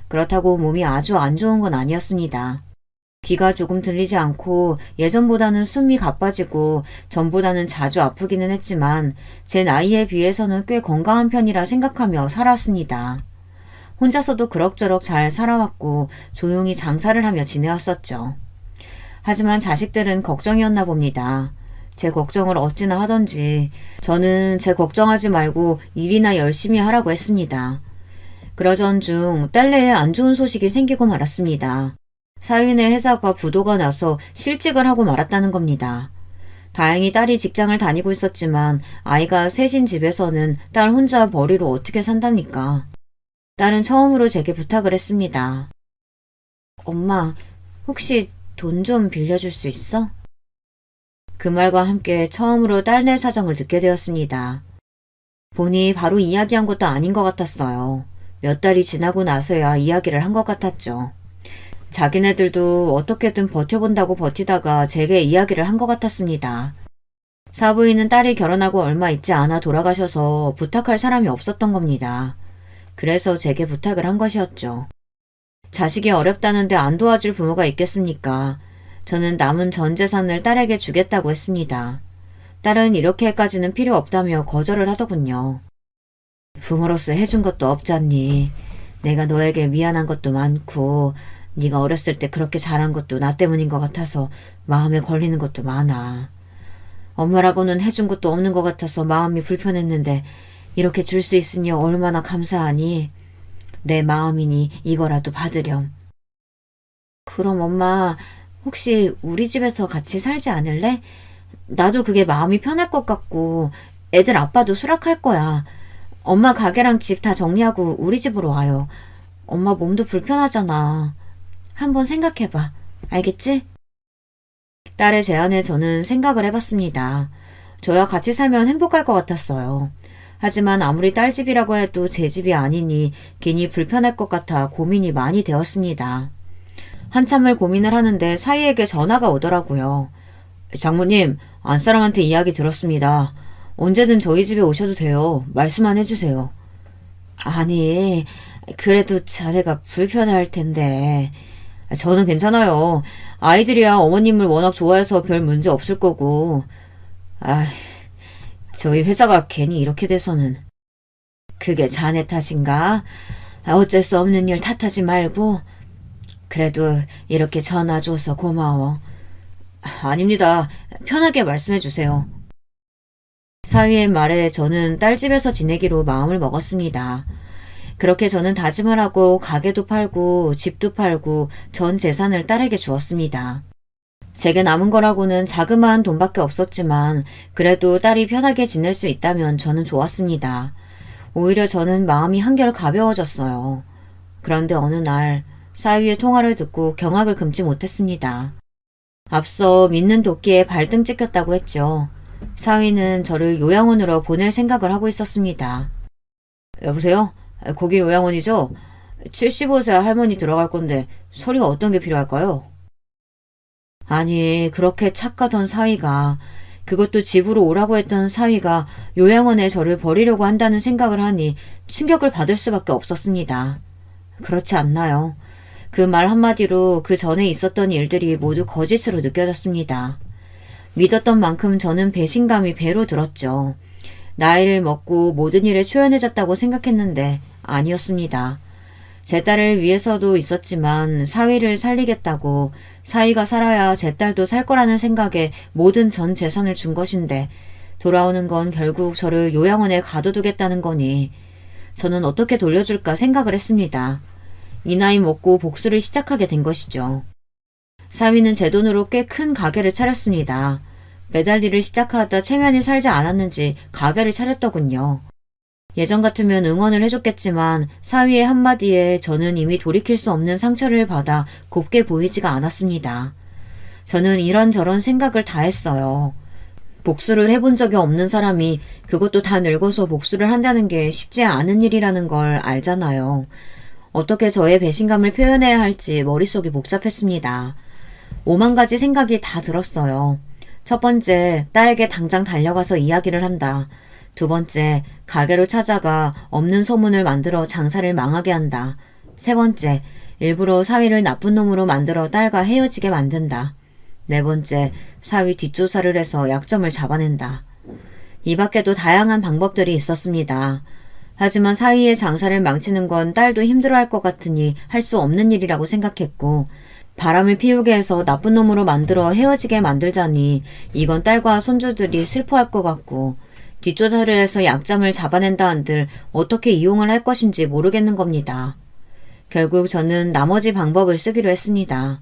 그렇다고 몸이 아주 안 좋은 건 아니었습니다. 귀가 조금 들리지 않고 예전보다는 숨이 가빠지고 전보다는 자주 아프기는 했지만 제 나이에 비해서는 꽤 건강한 편이라 생각하며 살았습니다. 혼자서도 그럭저럭 잘 살아왔고 조용히 장사를 하며 지내왔었죠. 하지만 자식들은 걱정이었나 봅니다. 제 걱정을 어찌나 하던지 저는 제 걱정하지 말고 일이나 열심히 하라고 했습니다. 그러던 중 딸내에 안 좋은 소식이 생기고 말았습니다. 사위네 회사가 부도가 나서 실직을 하고 말았다는 겁니다. 다행히 딸이 직장을 다니고 있었지만 아이가 셋인 집에서는 딸 혼자 벌이로 어떻게 산답니까? 딸은 처음으로 제게 부탁을 했습니다. 엄마, 혹시 돈 좀 빌려줄 수 있어? 그 말과 함께 처음으로 딸내 사정을 듣게 되었습니다. 보니 바로 이야기한 것도 아닌 것 같았어요. 몇 달이 지나고 나서야 이야기를 한 것 같았죠. 자기네들도 어떻게든 버텨본다고 버티다가 제게 이야기를 한 것 같았습니다. 사부인은 딸이 결혼하고 얼마 있지 않아 돌아가셔서 부탁할 사람이 없었던 겁니다. 그래서 제게 부탁을 한 것이었죠. 자식이 어렵다는데 안 도와줄 부모가 있겠습니까? 저는 남은 전 재산을 딸에게 주겠다고 했습니다. 딸은 이렇게까지는 필요 없다며 거절을 하더군요. 부모로서 해준 것도 없잖니. 내가 너에게 미안한 것도 많고 네가 어렸을 때 그렇게 잘한 것도 나 때문인 것 같아서 마음에 걸리는 것도 많아. 엄마라고는 해준 것도 없는 것 같아서 마음이 불편했는데 이렇게 줄 수 있으니 얼마나 감사하니. 내 마음이니 이거라도 받으렴. 그럼 엄마 혹시 우리 집에서 같이 살지 않을래? 나도 그게 마음이 편할 것 같고 애들 아빠도 수락할 거야. 엄마 가게랑 집 다 정리하고 우리 집으로 와요. 엄마 몸도 불편하잖아. 한번 생각해봐. 알겠지? 딸의 제안에 저는 생각을 해봤습니다. 저와 같이 살면 행복할 것 같았어요. 하지만 아무리 딸 집이라고 해도 제 집이 아니니 괜히 불편할 것 같아 고민이 많이 되었습니다. 한참을 고민을 하는데 사위에게 전화가 오더라고요. 장모님, 안사람한테 이야기 들었습니다. 언제든 저희 집에 오셔도 돼요. 말씀만 해주세요. 아니, 그래도 자네가 불편할 텐데. 저는 괜찮아요. 아이들이야 어머님을 워낙 좋아해서 별 문제 없을 거고. 저희 회사가 괜히 이렇게 돼서는. 그게 자네 탓인가? 어쩔 수 없는 일 탓하지 말고. 그래도 이렇게 전화 줘서 고마워. 아닙니다. 편하게 말씀해 주세요. 사위의 말에 저는 딸 집에서 지내기로 마음을 먹었습니다. 그렇게 저는 다짐을 하고 가게도 팔고 집도 팔고 전 재산을 딸에게 주었습니다. 제게 남은 거라고는 자그마한 돈밖에 없었지만 그래도 딸이 편하게 지낼 수 있다면 저는 좋았습니다. 오히려 저는 마음이 한결 가벼워졌어요. 그런데 어느 날 사위의 통화를 듣고 경악을 금치 못했습니다. 앞서 믿는 도끼에 발등 찍혔다고 했죠. 사위는 저를 요양원으로 보낼 생각을 하고 있었습니다. 여보세요? 거기 요양원이죠? 75세 할머니 들어갈 건데 서류가 어떤 게 필요할까요? 아니, 그렇게 착하던 사위가, 그것도 집으로 오라고 했던 사위가 요양원에 저를 버리려고 한다는 생각을 하니 충격을 받을 수밖에 없었습니다. 그렇지 않나요? 그 말 한마디로 그 전에 있었던 일들이 모두 거짓으로 느껴졌습니다. 믿었던 만큼 저는 배신감이 배로 들었죠. 나이를 먹고 모든 일에 초연해졌다고 생각했는데 아니었습니다. 제 딸을 위해서도 있었지만 사위를 살리겠다고 사위가 살아야 제 딸도 살 거라는 생각에 모든 전 재산을 준 것인데 돌아오는 건 결국 저를 요양원에 가둬두겠다는 거니 저는 어떻게 돌려줄까 생각을 했습니다. 이 나이 먹고 복수를 시작하게 된 것이죠. 사위는 제 돈으로 꽤 큰 가게를 차렸습니다. 매달 일을 시작하다 체면이 살지 않았는지 가게를 차렸더군요. 예전 같으면 응원을 해줬겠지만 사위의 한마디에 저는 이미 돌이킬 수 없는 상처를 받아 곱게 보이지가 않았습니다. 저는 이런저런 생각을 다 했어요. 복수를 해본 적이 없는 사람이 그것도 다 늙어서 복수를 한다는 게 쉽지 않은 일이라는 걸 알잖아요. 어떻게 저의 배신감을 표현해야 할지 머릿속이 복잡했습니다. 5만 가지 생각이 다 들었어요. 첫 번째, 딸에게 당장 달려가서 이야기를 한다. 두 번째, 가게로 찾아가 없는 소문을 만들어 장사를 망하게 한다. 세 번째, 일부러 사위를 나쁜 놈으로 만들어 딸과 헤어지게 만든다. 네 번째, 사위 뒷조사를 해서 약점을 잡아낸다. 이 밖에도 다양한 방법들이 있었습니다. 하지만 사위의 장사를 망치는 건 딸도 힘들어할 것 같으니 할 수 없는 일이라고 생각했고 바람을 피우게 해서 나쁜 놈으로 만들어 헤어지게 만들자니 이건 딸과 손주들이 슬퍼할 것 같고 뒷조사를 해서 약점을 잡아낸다 한들 어떻게 이용을 할 것인지 모르겠는 겁니다. 결국 저는 나머지 방법을 쓰기로 했습니다.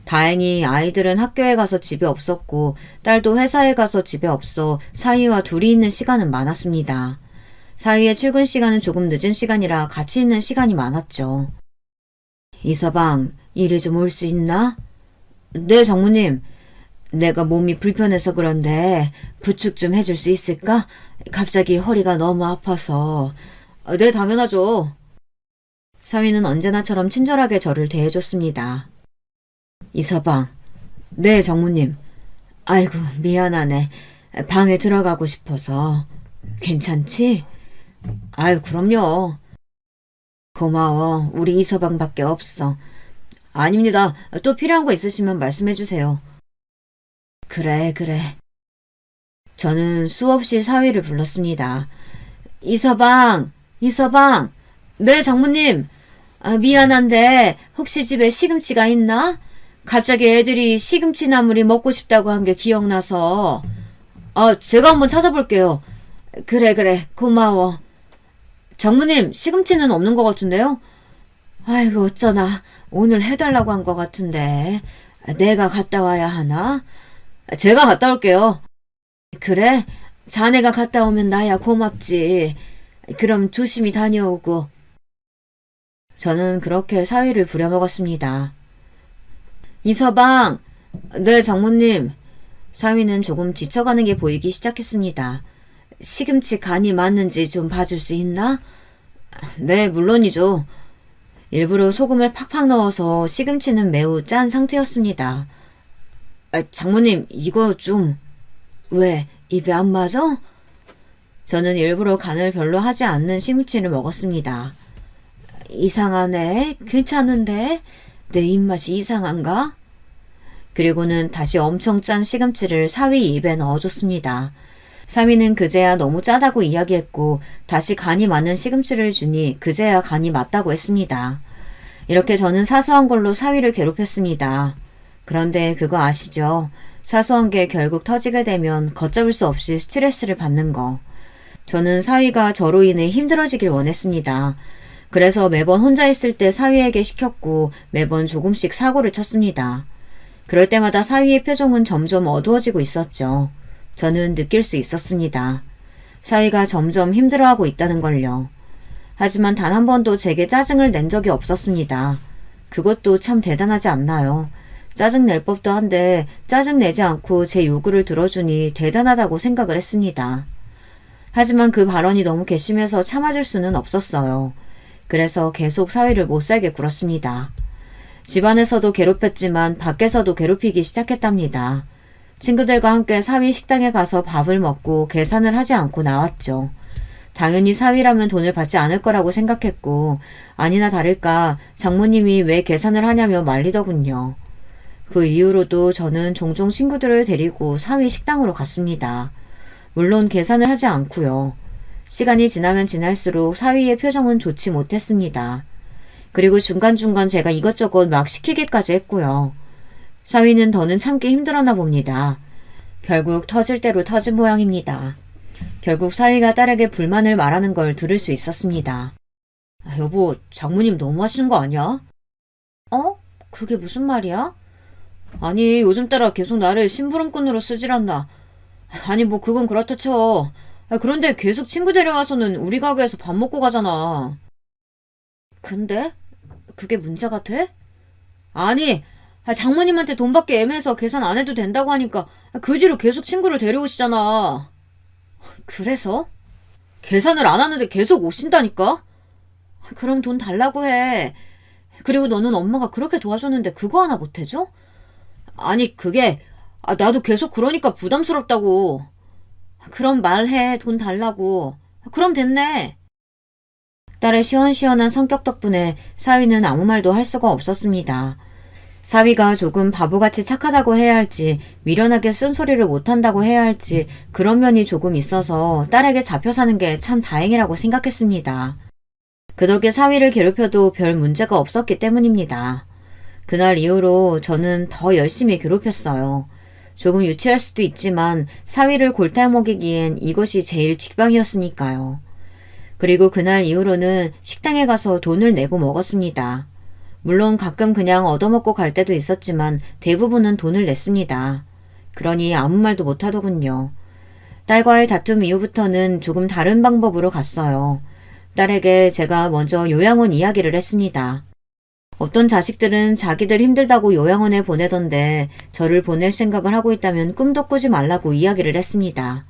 다행히 아이들은 학교에 가서 집에 없었고 딸도 회사에 가서 집에 없어 사위와 둘이 있는 시간은 많았습니다. 사위의 출근 시간은 조금 늦은 시간이라 같이 있는 시간이 많았죠. 이서방, 이리 좀 올 수 있나? 네, 장모님. 내가 몸이 불편해서 그런데 부축 좀 해줄 수 있을까? 갑자기 허리가 너무 아파서. 네, 당연하죠. 사위는 언제나처럼 친절하게 저를 대해줬습니다. 이서방. 네, 장모님. 아이고, 미안하네. 방에 들어가고 싶어서. 괜찮지? 아유, 그럼요. 고마워. 우리 이서방밖에 없어. 아닙니다. 또 필요한 거 있으시면 말씀해 주세요. 그래, 그래. 저는 수없이 사위를 불렀습니다. 이서방, 이서방. 네, 장모님. 미안한데 혹시 집에 시금치가 있나? 갑자기 애들이 시금치 나물이 먹고 싶다고 한 게 기억나서. 제가 한번 찾아볼게요. 그래, 그래. 고마워. 장모님, 시금치는 없는 것 같은데요? 아이고, 어쩌나. 오늘 해달라고 한 것 같은데. 내가 갔다 와야 하나? 제가 갔다 올게요. 그래? 자네가 갔다 오면 나야 고맙지. 그럼 조심히 다녀오고. 저는 그렇게 사위를 부려먹었습니다. 이서방! 네, 장모님. 사위는 조금 지쳐가는 게 보이기 시작했습니다. 시금치 간이 맞는지 좀 봐줄 수 있나? 네, 물론이죠. 일부러 소금을 팍팍 넣어서 시금치는 매우 짠 상태였습니다. 장모님, 이거 좀... 왜, 입에 안 맞아? 저는 일부러 간을 별로 하지 않는 시금치를 먹었습니다. 이상하네. 괜찮은데? 내 입맛이 이상한가? 그리고는 다시 엄청 짠 시금치를 사위 입에 넣어줬습니다. 사위는 그제야 너무 짜다고 이야기했고 다시 간이 맞는 시금치를 주니 그제야 간이 맞다고 했습니다. 이렇게 저는 사소한 걸로 사위를 괴롭혔습니다. 그런데 그거 아시죠? 사소한 게 결국 터지게 되면 걷잡을 수 없이 스트레스를 받는 거. 저는 사위가 저로 인해 힘들어지길 원했습니다. 그래서 매번 혼자 있을 때 사위에게 시켰고 매번 조금씩 사고를 쳤습니다. 그럴 때마다 사위의 표정은 점점 어두워지고 있었죠. 저는 느낄 수 있었습니다. 사위가 점점 힘들어하고 있다는 걸요. 하지만 단 한 번도 제게 짜증을 낸 적이 없었습니다. 그것도 참 대단하지 않나요? 짜증 낼 법도 한데 짜증 내지 않고 제 요구를 들어주니 대단하다고 생각을 했습니다. 하지만 그 발언이 너무 괘씸해서 참아줄 수는 없었어요. 그래서 계속 사위를 못살게 굴었습니다. 집안에서도 괴롭혔지만 밖에서도 괴롭히기 시작했답니다. 친구들과 함께 사위 식당에 가서 밥을 먹고 계산을 하지 않고 나왔죠. 당연히 사위라면 돈을 받지 않을 거라고 생각했고 아니나 다를까 장모님이 왜 계산을 하냐며 말리더군요. 그 이후로도 저는 종종 친구들을 데리고 사위 식당으로 갔습니다. 물론 계산을 하지 않고요. 시간이 지나면 지날수록 사위의 표정은 좋지 못했습니다. 그리고 중간중간 제가 이것저것 막 시키기까지 했고요. 사위는 더는 참기 힘들었나 봅니다. 결국 터질 대로 터진 모양입니다. 결국 사위가 딸에게 불만을 말하는 걸 들을 수 있었습니다. 여보, 장모님 너무 하시는 거 아니야? 그게 무슨 말이야? 아니, 요즘 따라 계속 나를 심부름꾼으로 쓰질 않나. 아니, 뭐 그건 그렇다 쳐. 그런데 계속 친구 데려와서는 우리 가게에서 밥 먹고 가잖아. 근데? 그게 문제가 돼? 아니, 장모님한테 돈 받기 애매해서 계산 안 해도 된다고 하니까 그 뒤로 계속 친구를 데려오시잖아. 그래서? 계산을 안 하는데 계속 오신다니까? 그럼 돈 달라고 해. 그리고 너는 엄마가 그렇게 도와줬는데 그거 하나 못 해줘? 아니, 그게 나도 계속 그러니까 부담스럽다고. 그럼 말해. 돈 달라고. 그럼 됐네. 딸의 시원시원한 성격 덕분에 사위는 아무 말도 할 수가 없었습니다. 사위가 조금 바보같이 착하다고 해야 할지 미련하게 쓴소리를 못한다고 해야 할지 그런 면이 조금 있어서 딸에게 잡혀 사는 게 참 다행이라고 생각했습니다. 그 덕에 사위를 괴롭혀도 별 문제가 없었기 때문입니다. 그날 이후로 저는 더 열심히 괴롭혔어요. 조금 유치할 수도 있지만 사위를 골탕 먹이기엔 이것이 제일 직방이었으니까요. 그리고 그날 이후로는 식당에 가서 돈을 내고 먹었습니다. 물론 가끔 그냥 얻어먹고 갈 때도 있었지만 대부분은 돈을 냈습니다. 그러니 아무 말도 못하더군요. 딸과의 다툼 이후부터는 조금 다른 방법으로 갔어요. 딸에게 제가 먼저 요양원 이야기를 했습니다. 어떤 자식들은 자기들 힘들다고 요양원에 보내던데 저를 보낼 생각을 하고 있다면 꿈도 꾸지 말라고 이야기를 했습니다.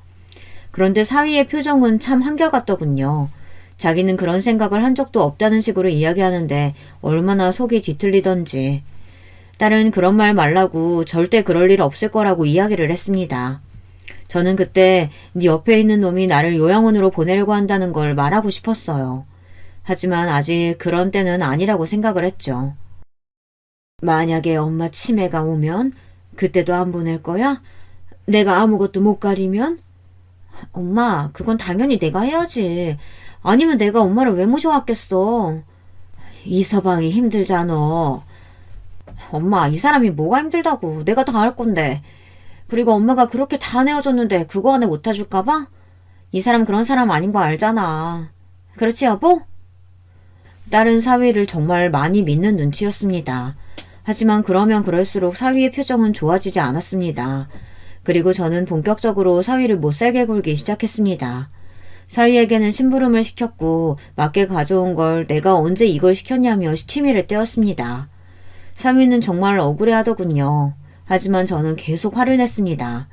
그런데 사위의 표정은 참 한결같더군요. 자기는 그런 생각을 한 적도 없다는 식으로 이야기하는데 얼마나 속이 뒤틀리던지. 딸은 그런 말 말라고 절대 그럴 일 없을 거라고 이야기를 했습니다. 저는 그때 네 옆에 있는 놈이 나를 요양원으로 보내려고 한다는 걸 말하고 싶었어요. 하지만 아직 그런 때는 아니라고 생각을 했죠. 만약에 엄마 치매가 오면 그때도 안 보낼 거야? 내가 아무것도 못 가리면? 엄마, 그건 당연히 내가 해야지. 아니면 내가 엄마를 왜 모셔왔겠어. 이서방이 힘들잖아. 엄마, 이 사람이 뭐가 힘들다고. 내가 다 할 건데. 그리고 엄마가 그렇게 다 내어줬는데 그거 안에 못 해줄까봐? 이 사람 그런 사람 아닌 거 알잖아. 그렇지, 여보? 딸은 사위를 정말 많이 믿는 눈치였습니다. 하지만 그러면 그럴수록 사위의 표정은 좋아지지 않았습니다. 그리고 저는 본격적으로 사위를 못살게 굴기 시작했습니다. 사위에게는 심부름을 시켰고 맞게 가져온 걸 내가 언제 이걸 시켰냐며 시치미를 떼었습니다. 사위는 정말 억울해하더군요. 하지만 저는 계속 화를 냈습니다.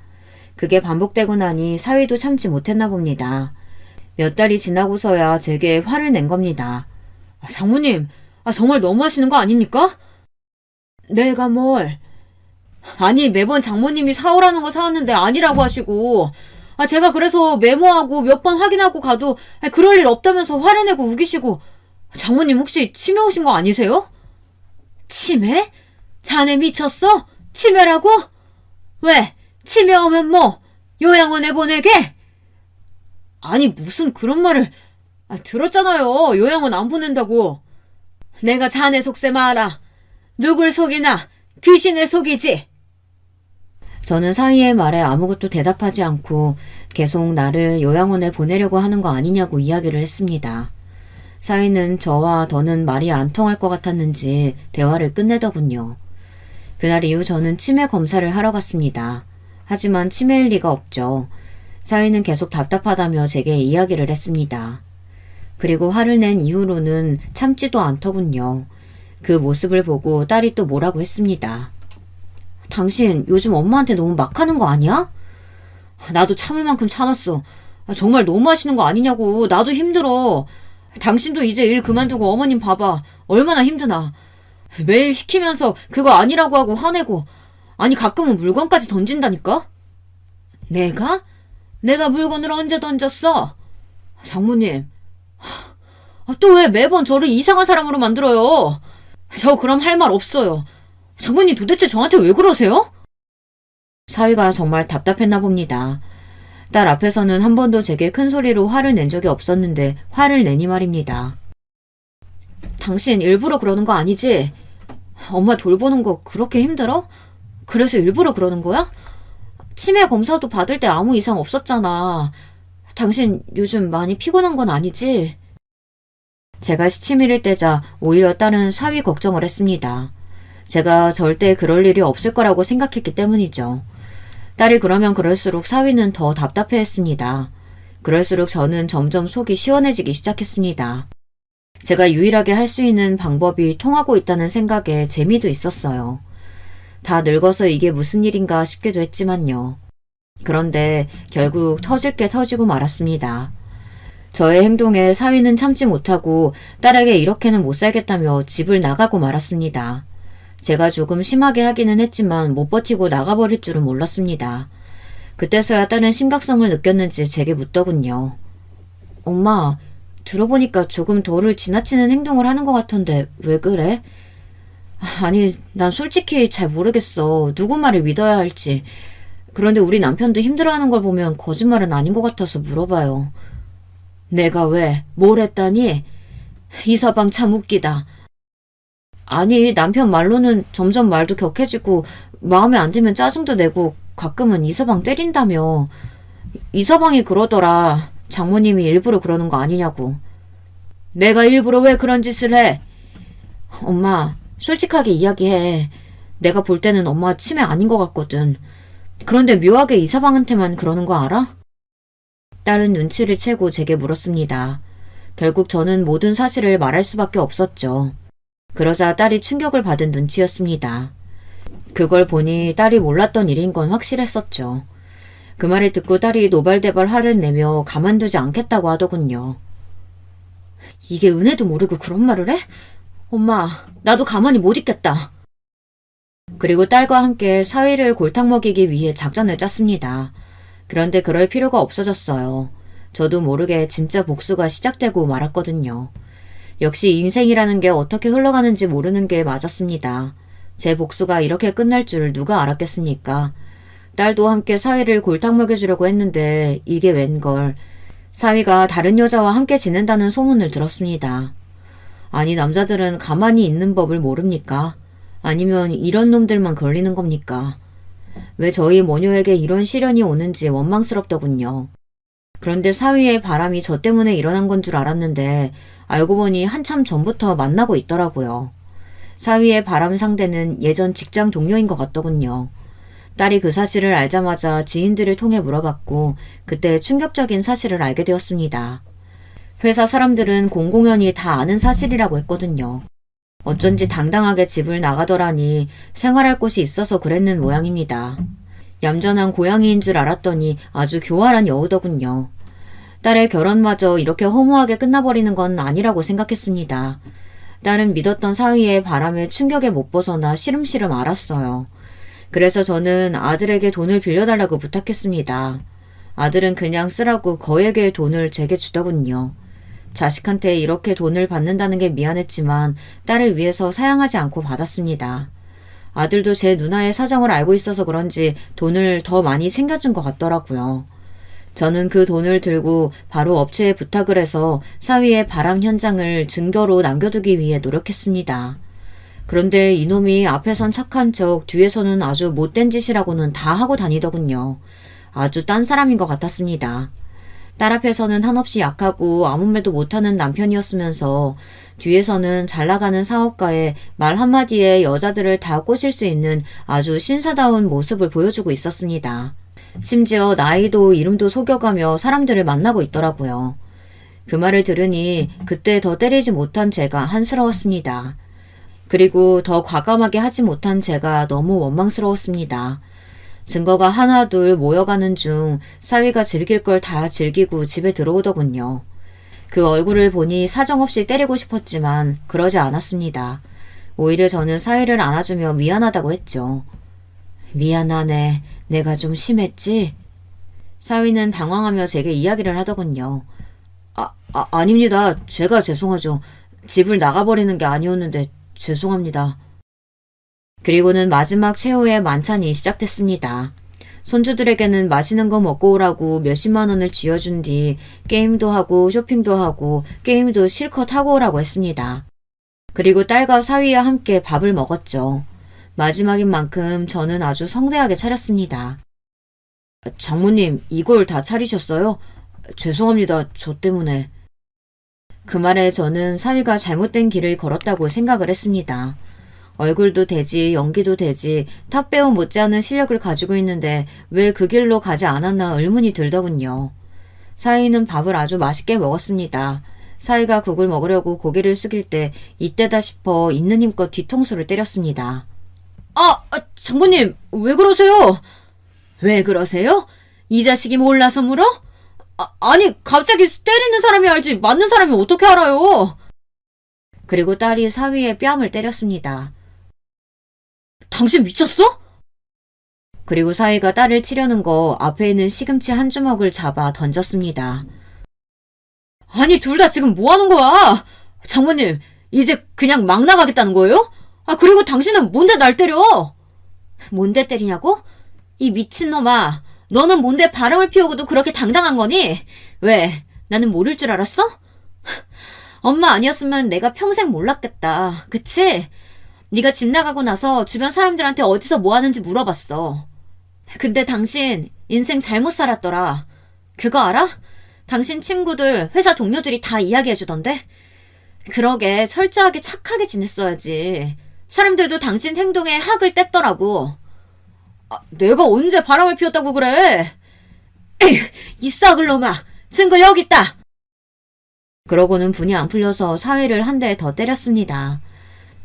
그게 반복되고 나니 사위도 참지 못했나 봅니다. 몇 달이 지나고서야 제게 화를 낸 겁니다. 장모님, 정말 너무하시는 거 아닙니까? 내가 뭘? 아니, 매번 장모님이 사오라는 거 사왔는데 아니라고 하시고, 제가 그래서 메모하고 몇 번 확인하고 가도 그럴 일 없다면서 화를 내고 우기시고, 장모님 혹시 치매 오신 거 아니세요? 치매? 자네 미쳤어? 치매라고? 왜? 치매 오면 뭐? 요양원에 보내게? 아니, 무슨 그런 말을. 들었잖아요. 요양원 안 보낸다고. 내가 자네 속셈 알아. 누굴 속이나 귀신을 속이지. 저는 사위의 말에 아무것도 대답하지 않고 계속 나를 요양원에 보내려고 하는 거 아니냐고 이야기를 했습니다. 사위는 저와 더는 말이 안 통할 것 같았는지 대화를 끝내더군요. 그날 이후 저는 치매 검사를 하러 갔습니다. 하지만 치매일 리가 없죠. 사위는 계속 답답하다며 제게 이야기를 했습니다. 그리고 화를 낸 이후로는 참지도 않더군요. 그 모습을 보고 딸이 또 뭐라고 했습니다. 당신 요즘 엄마한테 너무 막 하는 거 아니야? 나도 참을 만큼 참았어. 정말 너무 하시는 거 아니냐고. 나도 힘들어. 당신도 이제 일 그만두고 어머님 봐봐. 얼마나 힘드나. 매일 시키면서 그거 아니라고 하고 화내고. 아니 가끔은 물건까지 던진다니까? 내가? 내가 물건을 언제 던졌어? 장모님. 또 왜 매번 저를 이상한 사람으로 만들어요? 저 그럼 할 말 없어요. 장모님 도대체 저한테 왜 그러세요? 사위가 정말 답답했나 봅니다. 딸 앞에서는 한 번도 제게 큰 소리로 화를 낸 적이 없었는데 화를 내니 말입니다. 당신 일부러 그러는 거 아니지? 엄마 돌보는 거 그렇게 힘들어? 그래서 일부러 그러는 거야? 치매 검사도 받을 때 아무 이상 없었잖아. 당신 요즘 많이 피곤한 건 아니지? 제가 시치미를 떼자 오히려 딸은 사위 걱정을 했습니다. 제가 절대 그럴 일이 없을 거라고 생각했기 때문이죠. 딸이 그러면 그럴수록 사위는 더 답답해했습니다. 그럴수록 저는 점점 속이 시원해지기 시작했습니다. 제가 유일하게 할 수 있는 방법이 통하고 있다는 생각에 재미도 있었어요. 다 늙어서 이게 무슨 일인가 싶기도 했지만요. 그런데 결국 터질 게 터지고 말았습니다. 저의 행동에 사위는 참지 못하고 딸에게 이렇게는 못 살겠다며 집을 나가고 말았습니다. 제가 조금 심하게 하기는 했지만 못 버티고 나가버릴 줄은 몰랐습니다. 그때서야 딸은 심각성을 느꼈는지 제게 묻더군요. 엄마, 들어보니까 조금 도를 지나치는 행동을 하는 것 같던데 왜 그래? 아니, 난 솔직히 잘 모르겠어. 누구 말을 믿어야 할지. 그런데 우리 남편도 힘들어하는 걸 보면 거짓말은 아닌 것 같아서 물어봐요. 내가 왜? 뭘 했다니? 이서방 참 웃기다. 아니, 남편 말로는 점점 말도 격해지고 마음에 안 들면 짜증도 내고 가끔은 이서방 때린다며. 이서방이 그러더라. 장모님이 일부러 그러는 거 아니냐고. 내가 일부러 왜 그런 짓을 해? 엄마, 솔직하게 이야기해. 내가 볼 때는 엄마 치매 아닌 것 같거든. 그런데 묘하게 이서방한테만 그러는 거 알아? 딸은 눈치를 채고 제게 물었습니다. 결국 저는 모든 사실을 말할 수밖에 없었죠. 그러자 딸이 충격을 받은 눈치였습니다. 그걸 보니 딸이 몰랐던 일인 건 확실했었죠. 그 말을 듣고 딸이 노발대발 화를 내며 가만두지 않겠다고 하더군요. 이게 은혜도 모르고 그런 말을 해? 엄마, 나도 가만히 못 있겠다. 그리고 딸과 함께 사위를 골탕 먹이기 위해 작전을 짰습니다. 그런데 그럴 필요가 없어졌어요. 저도 모르게 진짜 복수가 시작되고 말았거든요. 역시 인생이라는 게 어떻게 흘러가는지 모르는 게 맞았습니다. 제 복수가 이렇게 끝날 줄 누가 알았겠습니까? 딸도 함께 사위를 골탕 먹여주려고 했는데 이게 웬걸. 사위가 다른 여자와 함께 지낸다는 소문을 들었습니다. 아니 남자들은 가만히 있는 법을 모릅니까? 아니면 이런 놈들만 걸리는 겁니까? 왜 저희 모녀에게 이런 시련이 오는지 원망스럽더군요. 그런데 사위의 바람이 저 때문에 일어난 건 줄 알았는데 알고 보니 한참 전부터 만나고 있더라고요. 사위의 바람 상대는 예전 직장 동료인 것 같더군요. 딸이 그 사실을 알자마자 지인들을 통해 물어봤고 그때 충격적인 사실을 알게 되었습니다. 회사 사람들은 공공연히 다 아는 사실이라고 했거든요. 어쩐지 당당하게 집을 나가더라니 생활할 곳이 있어서 그랬는 모양입니다. 얌전한 고양이인 줄 알았더니 아주 교활한 여우더군요. 딸의 결혼마저 이렇게 허무하게 끝나버리는 건 아니라고 생각했습니다. 딸은 믿었던 사위의 바람에 충격에 못 벗어나 시름시름 앓았어요. 그래서 저는 아들에게 돈을 빌려달라고 부탁했습니다. 아들은 그냥 쓰라고 거액의 돈을 제게 주더군요. 자식한테 이렇게 돈을 받는다는 게 미안했지만 딸을 위해서 사양하지 않고 받았습니다. 아들도 제 누나의 사정을 알고 있어서 그런지 돈을 더 많이 챙겨준 것 같더라고요. 저는 그 돈을 들고 바로 업체에 부탁을 해서 사위의 바람 현장을 증거로 남겨두기 위해 노력했습니다. 그런데 이놈이 앞에선 착한 척 뒤에서는 아주 못된 짓이라고는 다 하고 다니더군요. 아주 딴 사람인 것 같았습니다. 딸 앞에서는 한없이 약하고 아무 말도 못하는 남편이었으면서 뒤에서는 잘나가는 사업가에 말 한마디에 여자들을 다 꼬실 수 있는 아주 신사다운 모습을 보여주고 있었습니다. 심지어 나이도 이름도 속여가며 사람들을 만나고 있더라고요. 그 말을 들으니 그때 더 때리지 못한 제가 한스러웠습니다. 그리고 더 과감하게 하지 못한 제가 너무 원망스러웠습니다. 증거가 하나둘 모여가는 중 사위가 즐길 걸 다 즐기고 집에 들어오더군요. 그 얼굴을 보니 사정없이 때리고 싶었지만 그러지 않았습니다. 오히려 저는 사위를 안아주며 미안하다고 했죠. 미안하네. 내가 좀 심했지? 사위는 당황하며 제게 이야기를 하더군요. 아닙니다. 제가 죄송하죠. 집을 나가버리는 게 아니었는데 죄송합니다. 그리고는 마지막 최후의 만찬이 시작됐습니다. 손주들에게는 맛있는 거 먹고 오라고 몇십만 원을 쥐어준 뒤 게임도 하고 쇼핑도 하고 게임도 실컷 하고 오라고 했습니다. 그리고 딸과 사위와 함께 밥을 먹었죠. 마지막인 만큼 저는 아주 성대하게 차렸습니다. 장모님, 이걸 다 차리셨어요? 죄송합니다. 저 때문에. 그 말에 저는 사위가 잘못된 길을 걸었다고 생각을 했습니다. 얼굴도 되지 연기도 되지 탑배우 못지않은 실력을 가지고 있는데 왜 그 길로 가지 않았나 의문이 들더군요. 사위는 밥을 아주 맛있게 먹었습니다. 사위가 국을 먹으려고 고개를 숙일 때 이때다 싶어 있는 힘껏 뒤통수를 때렸습니다. 장모님 왜 그러세요? 왜 그러세요? 이 자식이 몰라서 물어? 아니 갑자기 때리는 사람이 알지 맞는 사람이 어떻게 알아요? 그리고 딸이 사위의 뺨을 때렸습니다. 당신 미쳤어? 그리고 사위가 딸을 치려는 거 앞에 있는 시금치 한 주먹을 잡아 던졌습니다. 아니 둘 다 지금 뭐 하는 거야? 장모님 이제 그냥 막 나가겠다는 거예요? 그리고 당신은 뭔데 날 때려? 뭔데 때리냐고? 이 미친놈아 너는 뭔데 바람을 피우고도 그렇게 당당한 거니? 왜? 나는 모를 줄 알았어? 엄마 아니었으면 내가 평생 몰랐겠다. 그치? 네가 집 나가고 나서 주변 사람들한테 어디서 뭐 하는지 물어봤어. 근데 당신 인생 잘못 살았더라. 그거 알아? 당신 친구들, 회사 동료들이 다 이야기해주던데? 그러게 철저하게 착하게 지냈어야지. 사람들도 당신 행동에 학을 뗐더라고. 내가 언제 바람을 피웠다고 그래? 에휴, 이 썩을 놈아. 증거 여기 있다. 그러고는 분이 안 풀려서 사위를 한 대 더 때렸습니다.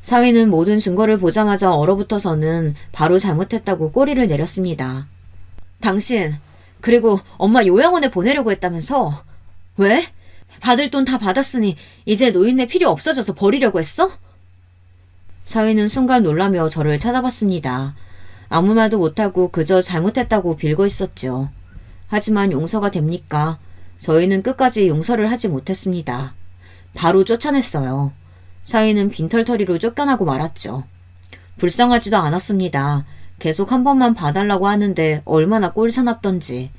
사위는 모든 증거를 보자마자 얼어붙어서는 바로 잘못했다고 꼬리를 내렸습니다. 당신, 그리고 엄마 요양원에 보내려고 했다면서? 왜? 받을 돈 다 받았으니 이제 노인네 필요 없어져서 버리려고 했어? 사위는 순간 놀라며 저를 찾아봤습니다. 아무 말도 못하고 그저 잘못했다고 빌고 있었죠. 하지만 용서가 됩니까? 저희는 끝까지 용서를 하지 못했습니다. 바로 쫓아냈어요. 사위는 빈털터리로 쫓겨나고 말았죠. 불쌍하지도 않았습니다. 계속 한 번만 봐달라고 하는데 얼마나 꼴사납던지.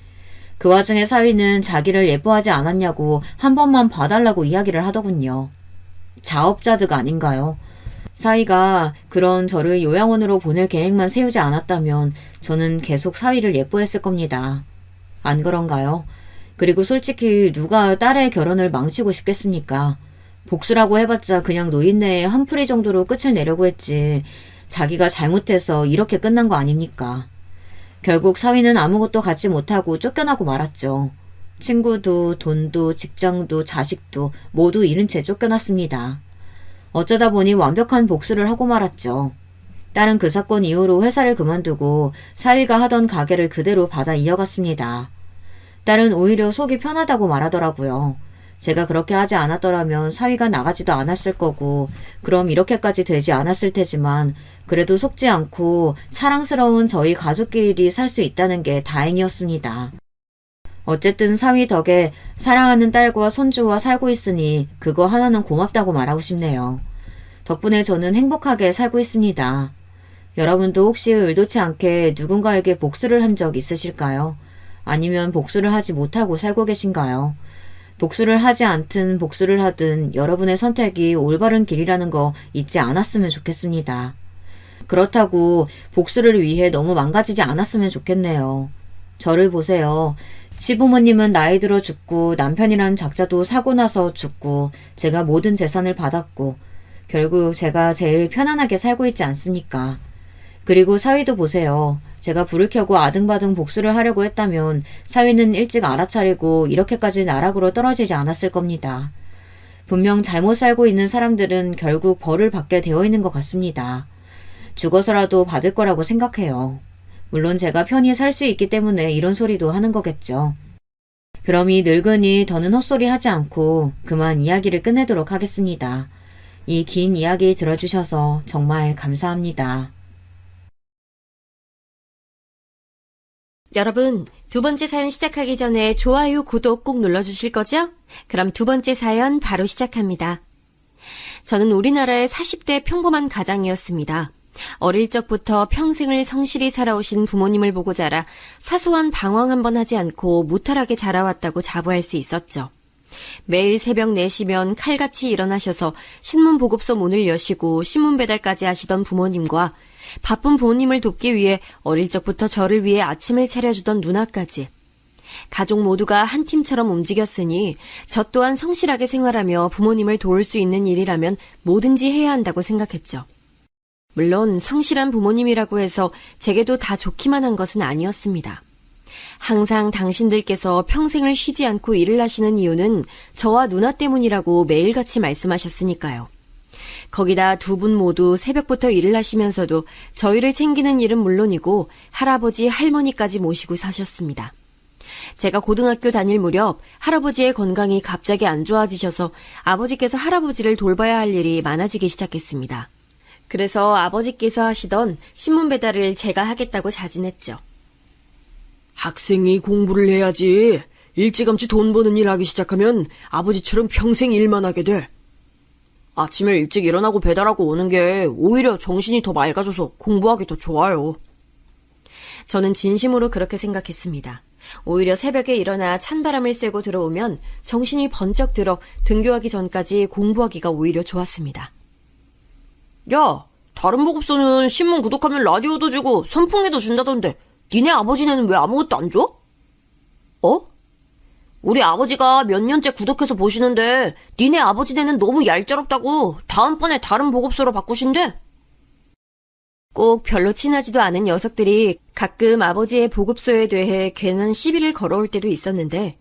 그 와중에 사위는 자기를 예뻐하지 않았냐고 한 번만 봐달라고 이야기를 하더군요. 자업자득 아닌가요? 사위가 그런 저를 요양원으로 보낼 계획만 세우지 않았다면 저는 계속 사위를 예뻐했을 겁니다. 안 그런가요? 그리고 솔직히 누가 딸의 결혼을 망치고 싶겠습니까? 복수라고 해봤자 그냥 노인네의 한풀이 정도로 끝을 내려고 했지 자기가 잘못해서 이렇게 끝난 거 아닙니까? 결국 사위는 아무것도 갖지 못하고 쫓겨나고 말았죠. 친구도 돈도 직장도 자식도 모두 잃은 채 쫓겨났습니다. 어쩌다 보니 완벽한 복수를 하고 말았죠. 딸은 그 사건 이후로 회사를 그만두고 사위가 하던 가게를 그대로 받아 이어갔습니다. 딸은 오히려 속이 편하다고 말하더라고요. 제가 그렇게 하지 않았더라면 사위가 나가지도 않았을 거고 그럼 이렇게까지 되지 않았을 테지만 그래도 속지 않고 사랑스러운 저희 가족끼리 살 수 있다는 게 다행이었습니다. 어쨌든 사위 덕에 사랑하는 딸과 손주와 살고 있으니 그거 하나는 고맙다고 말하고 싶네요. 덕분에 저는 행복하게 살고 있습니다. 여러분도 혹시 의도치 않게 누군가에게 복수를 한 적 있으실까요? 아니면 복수를 하지 못하고 살고 계신가요? 복수를 하지 않든 복수를 하든 여러분의 선택이 올바른 길이라는 거 잊지 않았으면 좋겠습니다. 그렇다고 복수를 위해 너무 망가지지 않았으면 좋겠네요. 저를 보세요. 시부모님은 나이 들어 죽고 남편이란 작자도 사고 나서 죽고 제가 모든 재산을 받았고 결국 제가 제일 편안하게 살고 있지 않습니까? 그리고 사위도 보세요. 제가 불을 켜고 아등바등 복수를 하려고 했다면 사위는 일찍 알아차리고 이렇게까지 나락으로 떨어지지 않았을 겁니다. 분명 잘못 살고 있는 사람들은 결국 벌을 받게 되어 있는 것 같습니다. 죽어서라도 받을 거라고 생각해요. 물론 제가 편히 살 수 있기 때문에 이런 소리도 하는 거겠죠. 그럼 이 늙은이 더는 헛소리 하지 않고 그만 이야기를 끝내도록 하겠습니다. 이 긴 이야기 들어주셔서 정말 감사합니다. 여러분, 두 번째 사연 시작하기 전에 좋아요, 구독 꼭 눌러주실 거죠? 그럼 두 번째 사연 바로 시작합니다. 저는 우리나라의 40대 평범한 가장이었습니다. 어릴 적부터 평생을 성실히 살아오신 부모님을 보고 자라 사소한 방황 한 번 하지 않고 무탈하게 자라왔다고 자부할 수 있었죠. 매일 새벽 4시면 칼같이 일어나셔서 신문 보급소 문을 여시고 신문 배달까지 하시던 부모님과 바쁜 부모님을 돕기 위해 어릴 적부터 저를 위해 아침을 차려주던 누나까지 가족 모두가 한 팀처럼 움직였으니 저 또한 성실하게 생활하며 부모님을 도울 수 있는 일이라면 뭐든지 해야 한다고 생각했죠. 물론 성실한 부모님이라고 해서 제게도 다 좋기만 한 것은 아니었습니다. 항상 당신들께서 평생을 쉬지 않고 일을 하시는 이유는 저와 누나 때문이라고 매일같이 말씀하셨으니까요. 거기다 두 분 모두 새벽부터 일을 하시면서도 저희를 챙기는 일은 물론이고 할아버지, 할머니까지 모시고 사셨습니다. 제가 고등학교 다닐 무렵 할아버지의 건강이 갑자기 안 좋아지셔서 아버지께서 할아버지를 돌봐야 할 일이 많아지기 시작했습니다. 그래서 아버지께서 하시던 신문 배달을 제가 하겠다고 자진했죠. 학생이 공부를 해야지. 일찌감치 돈 버는 일 하기 시작하면 아버지처럼 평생 일만 하게 돼. 아침에 일찍 일어나고 배달하고 오는 게 오히려 정신이 더 맑아져서 공부하기 더 좋아요. 저는 진심으로 그렇게 생각했습니다. 오히려 새벽에 일어나 찬바람을 쐬고 들어오면 정신이 번쩍 들어 등교하기 전까지 공부하기가 오히려 좋았습니다. 야, 다른 보급소는 신문 구독하면 라디오도 주고 선풍기도 준다던데 니네 아버지네는 왜 아무것도 안 줘? 어? 우리 아버지가 몇 년째 구독해서 보시는데 니네 아버지네는 너무 얄짤없다고 다음번에 다른 보급소로 바꾸신대. 꼭 별로 친하지도 않은 녀석들이 가끔 아버지의 보급소에 대해 괜한 시비를 걸어올 때도 있었는데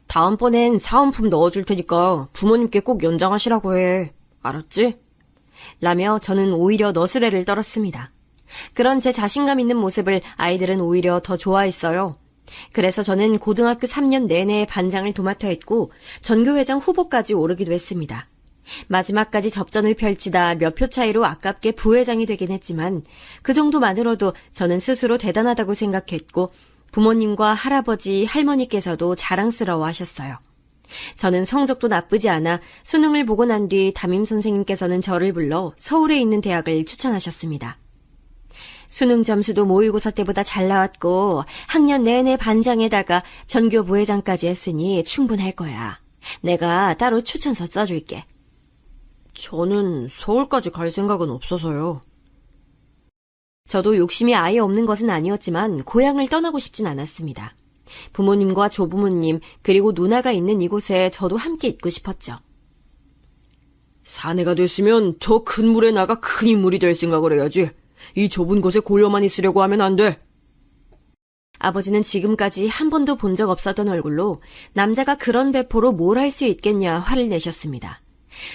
다음번엔 사은품 넣어줄 테니까 부모님께 꼭 연장하시라고 해. 알았지? 라며 저는 오히려 너스레를 떨었습니다. 그런 제 자신감 있는 모습을 아이들은 오히려 더 좋아했어요. 그래서 저는 고등학교 3년 내내 반장을 도맡아 했고 전교회장 후보까지 오르기도 했습니다. 마지막까지 접전을 펼치다 몇 표 차이로 아깝게 부회장이 되긴 했지만 그 정도만으로도 저는 스스로 대단하다고 생각했고 부모님과 할아버지, 할머니께서도 자랑스러워 하셨어요. 저는 성적도 나쁘지 않아 수능을 보고 난 뒤 담임 선생님께서는 저를 불러 서울에 있는 대학을 추천하셨습니다. 수능 점수도 모의고사 때보다 잘 나왔고 학년 내내 반장에다가 전교 부회장까지 했으니 충분할 거야. 내가 따로 추천서 써줄게. 저는 서울까지 갈 생각은 없어서요. 저도 욕심이 아예 없는 것은 아니었지만 고향을 떠나고 싶진 않았습니다. 부모님과 조부모님 그리고 누나가 있는 이곳에 저도 함께 있고 싶었죠. 사내가 됐으면 더 큰 물에 나가 큰 인물이 될 생각을 해야지. 이 좁은 곳에 고여만 있으려고 하면 안 돼. 아버지는 지금까지 한 번도 본 적 없었던 얼굴로 남자가 그런 배포로 뭘 할 수 있겠냐 화를 내셨습니다.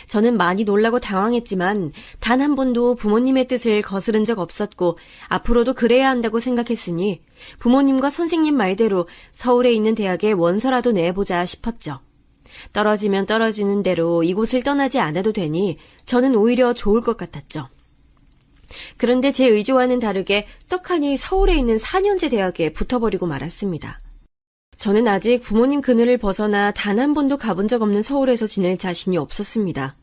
저는 많이 놀라고 당황했지만 단 한 번도 부모님의 뜻을 거스른 적 없었고 앞으로도 그래야 한다고 생각했으니 부모님과 선생님 말대로 서울에 있는 대학에 원서라도 내보자 싶었죠. 떨어지면 떨어지는 대로 이곳을 떠나지 않아도 되니 저는 오히려 좋을 것 같았죠. 그런데 제 의지와는 다르게 떡하니 서울에 있는 4년제 대학에 붙어버리고 말았습니다. 저는 아직 부모님 그늘을 벗어나 단 한 번도 가본 적 없는 서울에서 지낼 자신이 없었습니다.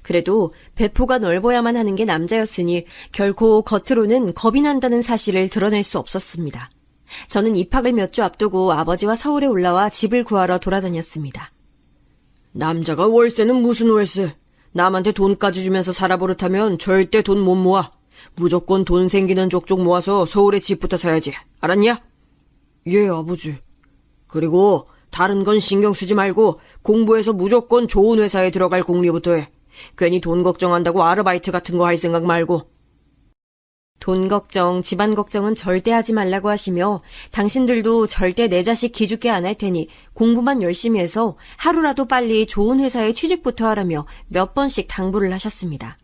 그래도 배포가 넓어야만 하는 게 남자였으니 결코 겉으로는 겁이 난다는 사실을 드러낼 수 없었습니다. 저는 입학을 몇 주 앞두고 아버지와 서울에 올라와 집을 구하러 돌아다녔습니다. 남자가 월세는 무슨 월세? 남한테 돈까지 주면서 살아버릇하면 절대 돈 못 모아. 무조건 돈 생기는 족족 모아서 서울에 집부터 사야지. 알았냐? 예, 아버지. 그리고 다른 건 신경 쓰지 말고 공부해서 무조건 좋은 회사에 들어갈 궁리부터 해. 괜히 돈 걱정한다고 아르바이트 같은 거 할 생각 말고. 돈 걱정, 집안 걱정은 절대 하지 말라고 하시며 당신들도 절대 내 자식 기죽게 안 할 테니 공부만 열심히 해서 하루라도 빨리 좋은 회사에 취직부터 하라며 몇 번씩 당부를 하셨습니다.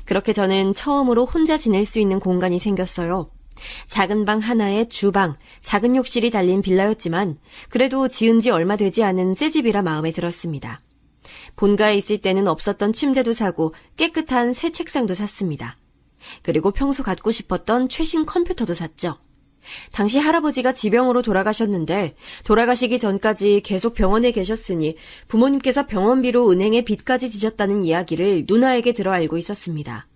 그렇게 저는 처음으로 혼자 지낼 수 있는 공간이 생겼어요. 작은 방 하나에 주방, 작은 욕실이 달린 빌라였지만 그래도 지은 지 얼마 되지 않은 새 집이라 마음에 들었습니다. 본가에 있을 때는 없었던 침대도 사고 깨끗한 새 책상도 샀습니다. 그리고 평소 갖고 싶었던 최신 컴퓨터도 샀죠. 당시 할아버지가 지병으로 돌아가셨는데 돌아가시기 전까지 계속 병원에 계셨으니 부모님께서 병원비로 은행에 빚까지 지셨다는 이야기를 누나에게 들어 알고 있었습니다.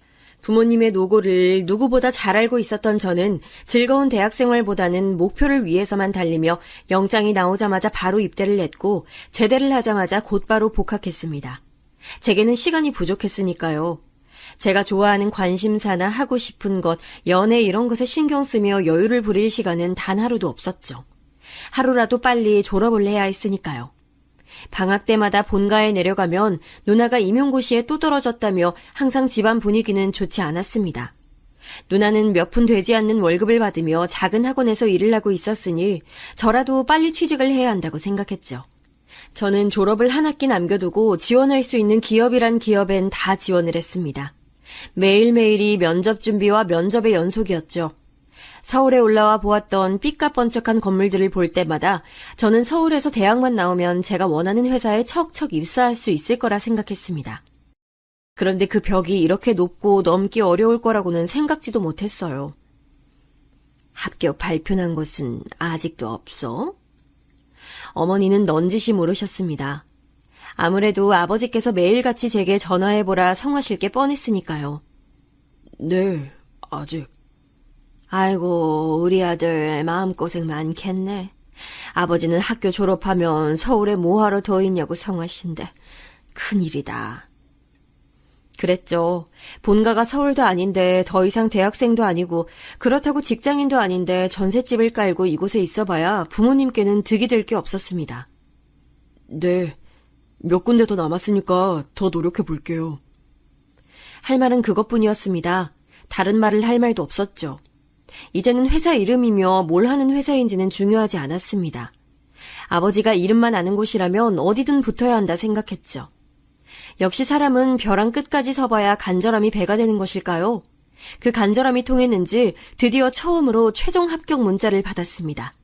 부모님의 노고를 누구보다 잘 알고 있었던 저는 즐거운 대학생활보다는 목표를 위해서만 달리며 영장이 나오자마자 바로 입대를 냈고 제대를 하자마자 곧바로 복학했습니다. 제게는 시간이 부족했으니까요. 제가 좋아하는 관심사나 하고 싶은 것, 연애 이런 것에 신경 쓰며 여유를 부릴 시간은 단 하루도 없었죠. 하루라도 빨리 졸업을 해야 했으니까요. 방학 때마다 본가에 내려가면 누나가 임용고시에 또 떨어졌다며 항상 집안 분위기는 좋지 않았습니다. 누나는 몇 푼 되지 않는 월급을 받으며 작은 학원에서 일을 하고 있었으니 저라도 빨리 취직을 해야 한다고 생각했죠. 저는 졸업을 한 학기 남겨두고 지원할 수 있는 기업이란 기업엔 다 지원을 했습니다. 매일매일이 면접 준비와 면접의 연속이었죠. 서울에 올라와 보았던 삐까뻔쩍한 건물들을 볼 때마다 저는 서울에서 대학만 나오면 제가 원하는 회사에 척척 입사할 수 있을 거라 생각했습니다. 그런데 그 벽이 이렇게 높고 넘기 어려울 거라고는 생각지도 못했어요. 합격 발표난 것은 아직도 없어? 어머니는 넌지시 물으셨습니다. 아무래도 아버지께서 매일같이 제게 전화해보라 성하실 게 뻔했으니까요. 네, 아직. 아이고, 우리 아들 마음고생 많겠네. 아버지는 학교 졸업하면 서울에 뭐하러 더 있냐고 성하신데 큰일이다. 그랬죠. 본가가 서울도 아닌데 더 이상 대학생도 아니고 그렇다고 직장인도 아닌데 전셋집을 깔고 이곳에 있어봐야 부모님께는 득이 될 게 없었습니다. 네, 몇 군데 더 남았으니까 더 노력해 볼게요. 할 말은 그것뿐이었습니다. 다른 말을 할 말도 없었죠. 이제는 회사 이름이며 뭘 하는 회사인지는 중요하지 않았습니다. 아버지가 이름만 아는 곳이라면 어디든 붙어야 한다 생각했죠. 역시 사람은 벼랑 끝까지 서봐야 간절함이 배가 되는 것일까요? 그 간절함이 통했는지 드디어 처음으로 최종 합격 문자를 받았습니다.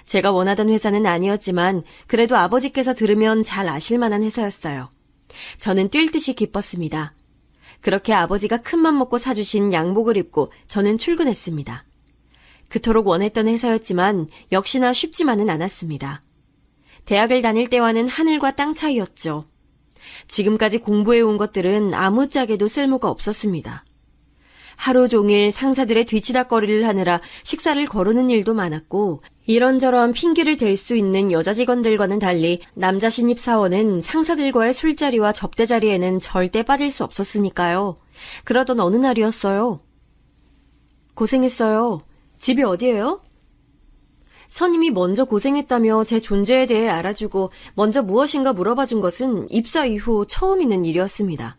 제가 원하던 회사는 아니었지만 그래도 아버지께서 들으면 잘 아실 만한 회사였어요. 저는 뛸 듯이 기뻤습니다. 그렇게 아버지가 큰맘 먹고 사주신 양복을 입고 저는 출근했습니다. 그토록 원했던 회사였지만 역시나 쉽지만은 않았습니다. 대학을 다닐 때와는 하늘과 땅 차이였죠. 지금까지 공부해온 것들은 아무짝에도 쓸모가 없었습니다. 하루 종일 상사들의 뒤치다꺼리를 하느라 식사를 거르는 일도 많았고 이런저런 핑계를 댈 수 있는 여자 직원들과는 달리 남자 신입 사원은 상사들과의 술자리와 접대자리에는 절대 빠질 수 없었으니까요. 그러던 어느 날이었어요. 고생했어요. 집이 어디예요? 선임이 먼저 고생했다며 제 존재에 대해 알아주고 먼저 무엇인가 물어봐준 것은 입사 이후 처음 있는 일이었습니다.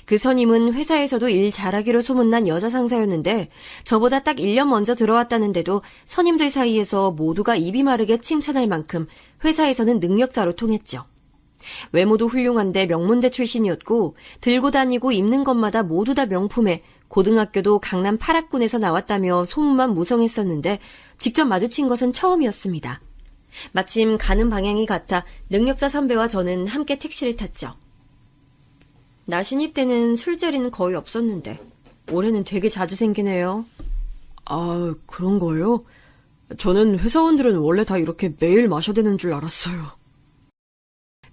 그 선임은 회사에서도 일 잘하기로 소문난 여자 상사였는데 저보다 딱 1년 먼저 들어왔다는데도 선임들 사이에서 모두가 입이 마르게 칭찬할 만큼 회사에서는 능력자로 통했죠. 외모도 훌륭한데 명문대 출신이었고 들고 다니고 입는 것마다 모두 다 명품에 고등학교도 강남 8학군에서 나왔다며 소문만 무성했었는데 직접 마주친 것은 처음이었습니다. 마침 가는 방향이 같아 능력자 선배와 저는 함께 택시를 탔죠. 나 신입 때는 술자리는 거의 없었는데 올해는 되게 자주 생기네요. 아, 그런 거예요? 저는 회사원들은 원래 다 이렇게 매일 마셔대는 줄 알았어요.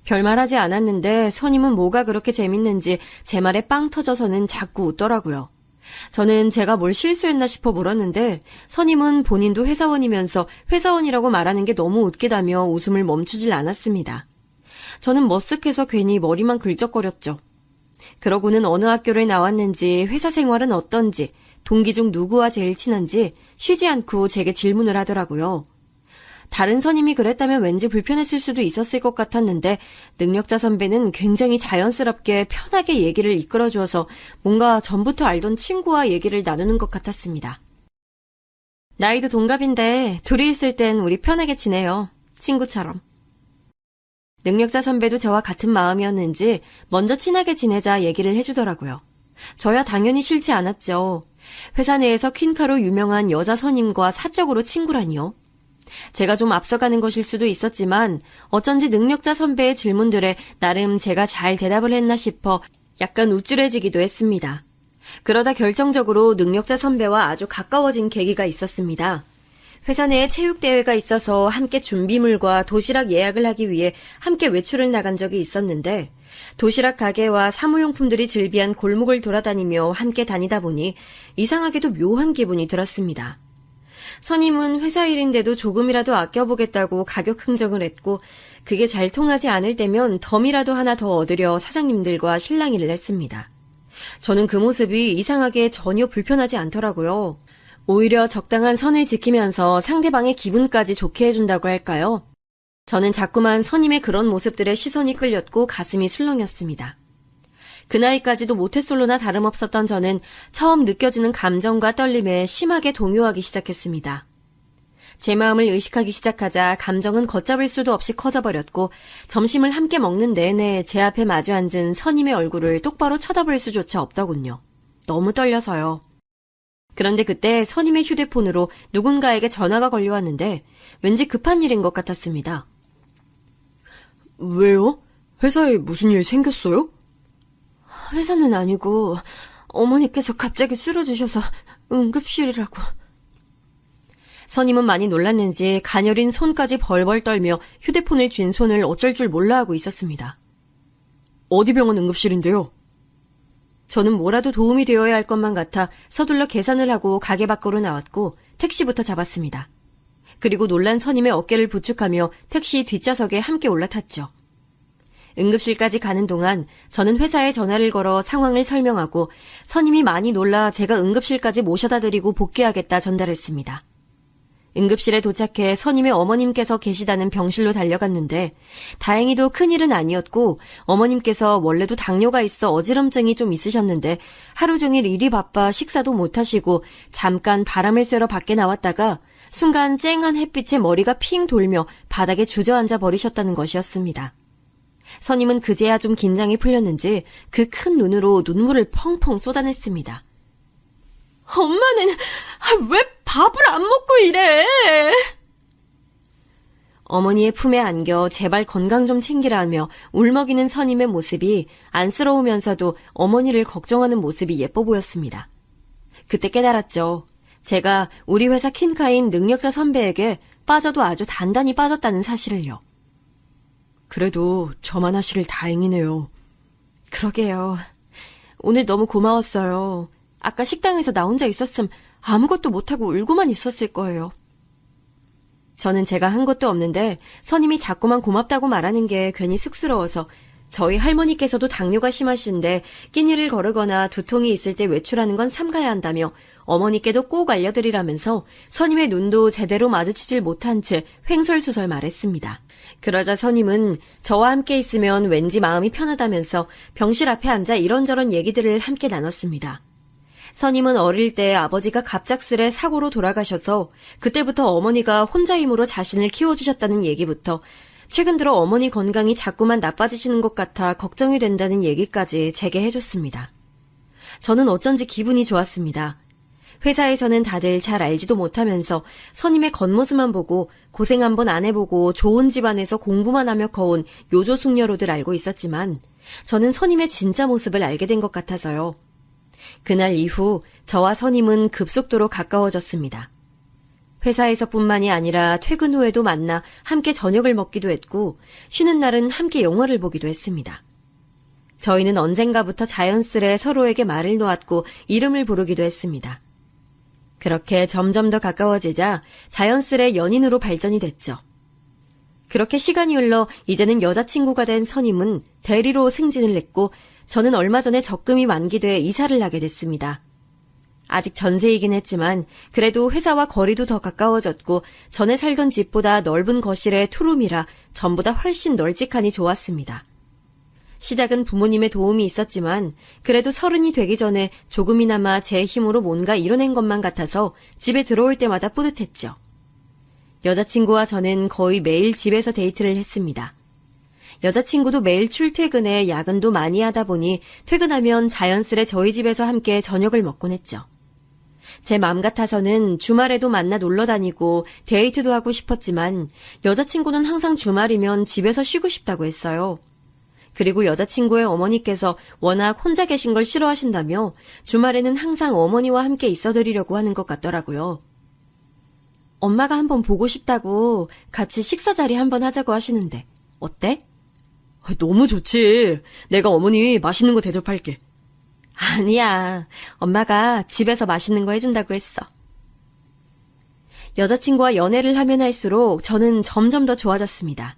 별말하지 않았는데 선임은 뭐가 그렇게 재밌는지 제 말에 빵 터져서는 자꾸 웃더라고요. 저는 제가 뭘 실수했나 싶어 물었는데 선임은 본인도 회사원이면서 회사원이라고 말하는 게 너무 웃기다며 웃음을 멈추질 않았습니다. 저는 머쓱해서 괜히 머리만 긁적거렸죠. 그러고는 어느 학교를 나왔는지 회사 생활은 어떤지 동기 중 누구와 제일 친한지 쉬지 않고 제게 질문을 하더라고요. 다른 선임이 그랬다면 왠지 불편했을 수도 있었을 것 같았는데 능력자 선배는 굉장히 자연스럽게 편하게 얘기를 이끌어주어서 뭔가 전부터 알던 친구와 얘기를 나누는 것 같았습니다. 나이도 동갑인데 둘이 있을 땐 우리 편하게 지내요. 친구처럼. 능력자 선배도 저와 같은 마음이었는지 먼저 친하게 지내자 얘기를 해주더라고요. 저야 당연히 싫지 않았죠. 회사 내에서 퀸카로 유명한 여자 선임과 사적으로 친구라니요. 제가 좀 앞서가는 것일 수도 있었지만 어쩐지 능력자 선배의 질문들에 나름 제가 잘 대답을 했나 싶어 약간 우쭐해지기도 했습니다. 그러다 결정적으로 능력자 선배와 아주 가까워진 계기가 있었습니다. 회사 내에 체육대회가 있어서 함께 준비물과 도시락 예약을 하기 위해 함께 외출을 나간 적이 있었는데 도시락 가게와 사무용품들이 즐비한 골목을 돌아다니며 함께 다니다 보니 이상하게도 묘한 기분이 들었습니다. 선임은 회사 일인데도 조금이라도 아껴보겠다고 가격 흥정을 했고 그게 잘 통하지 않을 때면 덤이라도 하나 더 얻으려 사장님들과 실랑이를 했습니다. 저는 그 모습이 이상하게 전혀 불편하지 않더라고요. 오히려 적당한 선을 지키면서 상대방의 기분까지 좋게 해준다고 할까요? 저는 자꾸만 선임의 그런 모습들에 시선이 끌렸고 가슴이 술렁였습니다. 그 나이까지도 모태솔로나 다름없었던 저는 처음 느껴지는 감정과 떨림에 심하게 동요하기 시작했습니다. 제 마음을 의식하기 시작하자 감정은 걷잡을 수도 없이 커져버렸고 점심을 함께 먹는 내내 제 앞에 마주 앉은 선임의 얼굴을 똑바로 쳐다볼 수조차 없더군요. 너무 떨려서요. 그런데 그때 선임의 휴대폰으로 누군가에게 전화가 걸려왔는데 왠지 급한 일인 것 같았습니다. 왜요? 회사에 무슨 일 생겼어요? 회사는 아니고 어머니께서 갑자기 쓰러지셔서 응급실이라고. 선임은 많이 놀랐는지 가녀린 손까지 벌벌 떨며 휴대폰을 쥔 손을 어쩔 줄 몰라 하고 있었습니다. 어디 병원 응급실인데요? 저는 뭐라도 도움이 되어야 할 것만 같아 서둘러 계산을 하고 가게 밖으로 나왔고 택시부터 잡았습니다. 그리고 놀란 선임의 어깨를 부축하며 택시 뒷좌석에 함께 올라탔죠. 응급실까지 가는 동안 저는 회사에 전화를 걸어 상황을 설명하고 선임이 많이 놀라 제가 응급실까지 모셔다 드리고 복귀하겠다 전달했습니다. 응급실에 도착해 선임의 어머님께서 계시다는 병실로 달려갔는데 다행히도 큰일은 아니었고 어머님께서 원래도 당뇨가 있어 어지럼증이 좀 있으셨는데 하루 종일 일이 바빠 식사도 못하시고 잠깐 바람을 쐬러 밖에 나왔다가 순간 쨍한 햇빛에 머리가 핑 돌며 바닥에 주저앉아 버리셨다는 것이었습니다. 선임은 그제야 좀 긴장이 풀렸는지 그 큰 눈으로 눈물을 펑펑 쏟아냈습니다. 엄마는 왜 밥을 안 먹고 이래? 어머니의 품에 안겨 제발 건강 좀 챙기라며 울먹이는 선임의 모습이 안쓰러우면서도 어머니를 걱정하는 모습이 예뻐 보였습니다. 그때 깨달았죠. 제가 우리 회사 킨카인 능력자 선배에게 빠져도 아주 단단히 빠졌다는 사실을요. 그래도 저만 하시길 다행이네요. 그러게요. 오늘 너무 고마웠어요. 아까 식당에서 나 혼자 있었음 아무것도 못하고 울고만 있었을 거예요. 저는 제가 한 것도 없는데 선임이 자꾸만 고맙다고 말하는 게 괜히 쑥스러워서 저희 할머니께서도 당뇨가 심하신데 끼니를 거르거나 두통이 있을 때 외출하는 건 삼가야 한다며 어머니께도 꼭 알려드리라면서 선임의 눈도 제대로 마주치질 못한 채 횡설수설 말했습니다. 그러자 선임은 저와 함께 있으면 왠지 마음이 편하다면서 병실 앞에 앉아 이런저런 얘기들을 함께 나눴습니다. 선임은 어릴 때 아버지가 갑작스레 사고로 돌아가셔서 그때부터 어머니가 혼자 힘으로 자신을 키워주셨다는 얘기부터 최근 들어 어머니 건강이 자꾸만 나빠지시는 것 같아 걱정이 된다는 얘기까지 제게 해줬습니다. 저는 어쩐지 기분이 좋았습니다. 회사에서는 다들 잘 알지도 못하면서 선임의 겉모습만 보고 고생 한번 안 해보고 좋은 집안에서 공부만 하며 커온 요조숙녀로들 알고 있었지만 저는 선임의 진짜 모습을 알게 된 것 같아서요. 그날 이후 저와 선임은 급속도로 가까워졌습니다. 회사에서뿐만이 아니라 퇴근 후에도 만나 함께 저녁을 먹기도 했고 쉬는 날은 함께 영화를 보기도 했습니다. 저희는 언젠가부터 자연스레 서로에게 말을 놓았고 이름을 부르기도 했습니다. 그렇게 점점 더 가까워지자 자연스레 연인으로 발전이 됐죠. 그렇게 시간이 흘러 이제는 여자친구가 된 선임은 대리로 승진을 했고 저는 얼마 전에 적금이 만기돼 이사를 하게 됐습니다. 아직 전세이긴 했지만 그래도 회사와 거리도 더 가까워졌고 전에 살던 집보다 넓은 거실에 투룸이라 전보다 훨씬 널찍하니 좋았습니다. 시작은 부모님의 도움이 있었지만 그래도 30이 되기 전에 조금이나마 제 힘으로 뭔가 이뤄낸 것만 같아서 집에 들어올 때마다 뿌듯했죠. 여자친구와 저는 거의 매일 집에서 데이트를 했습니다. 여자친구도 매일 출퇴근에 야근도 많이 하다 보니 퇴근하면 자연스레 저희 집에서 함께 저녁을 먹곤 했죠. 제 맘 같아서는 주말에도 만나 놀러 다니고 데이트도 하고 싶었지만 여자친구는 항상 주말이면 집에서 쉬고 싶다고 했어요. 그리고 여자친구의 어머니께서 워낙 혼자 계신 걸 싫어하신다며 주말에는 항상 어머니와 함께 있어드리려고 하는 것 같더라고요. 엄마가 한번 보고 싶다고 같이 식사 자리 한번 하자고 하시는데 어때? 너무 좋지. 내가 어머니 맛있는 거 대접할게. 아니야. 엄마가 집에서 맛있는 거 해준다고 했어. 여자친구와 연애를 하면 할수록 저는 점점 더 좋아졌습니다.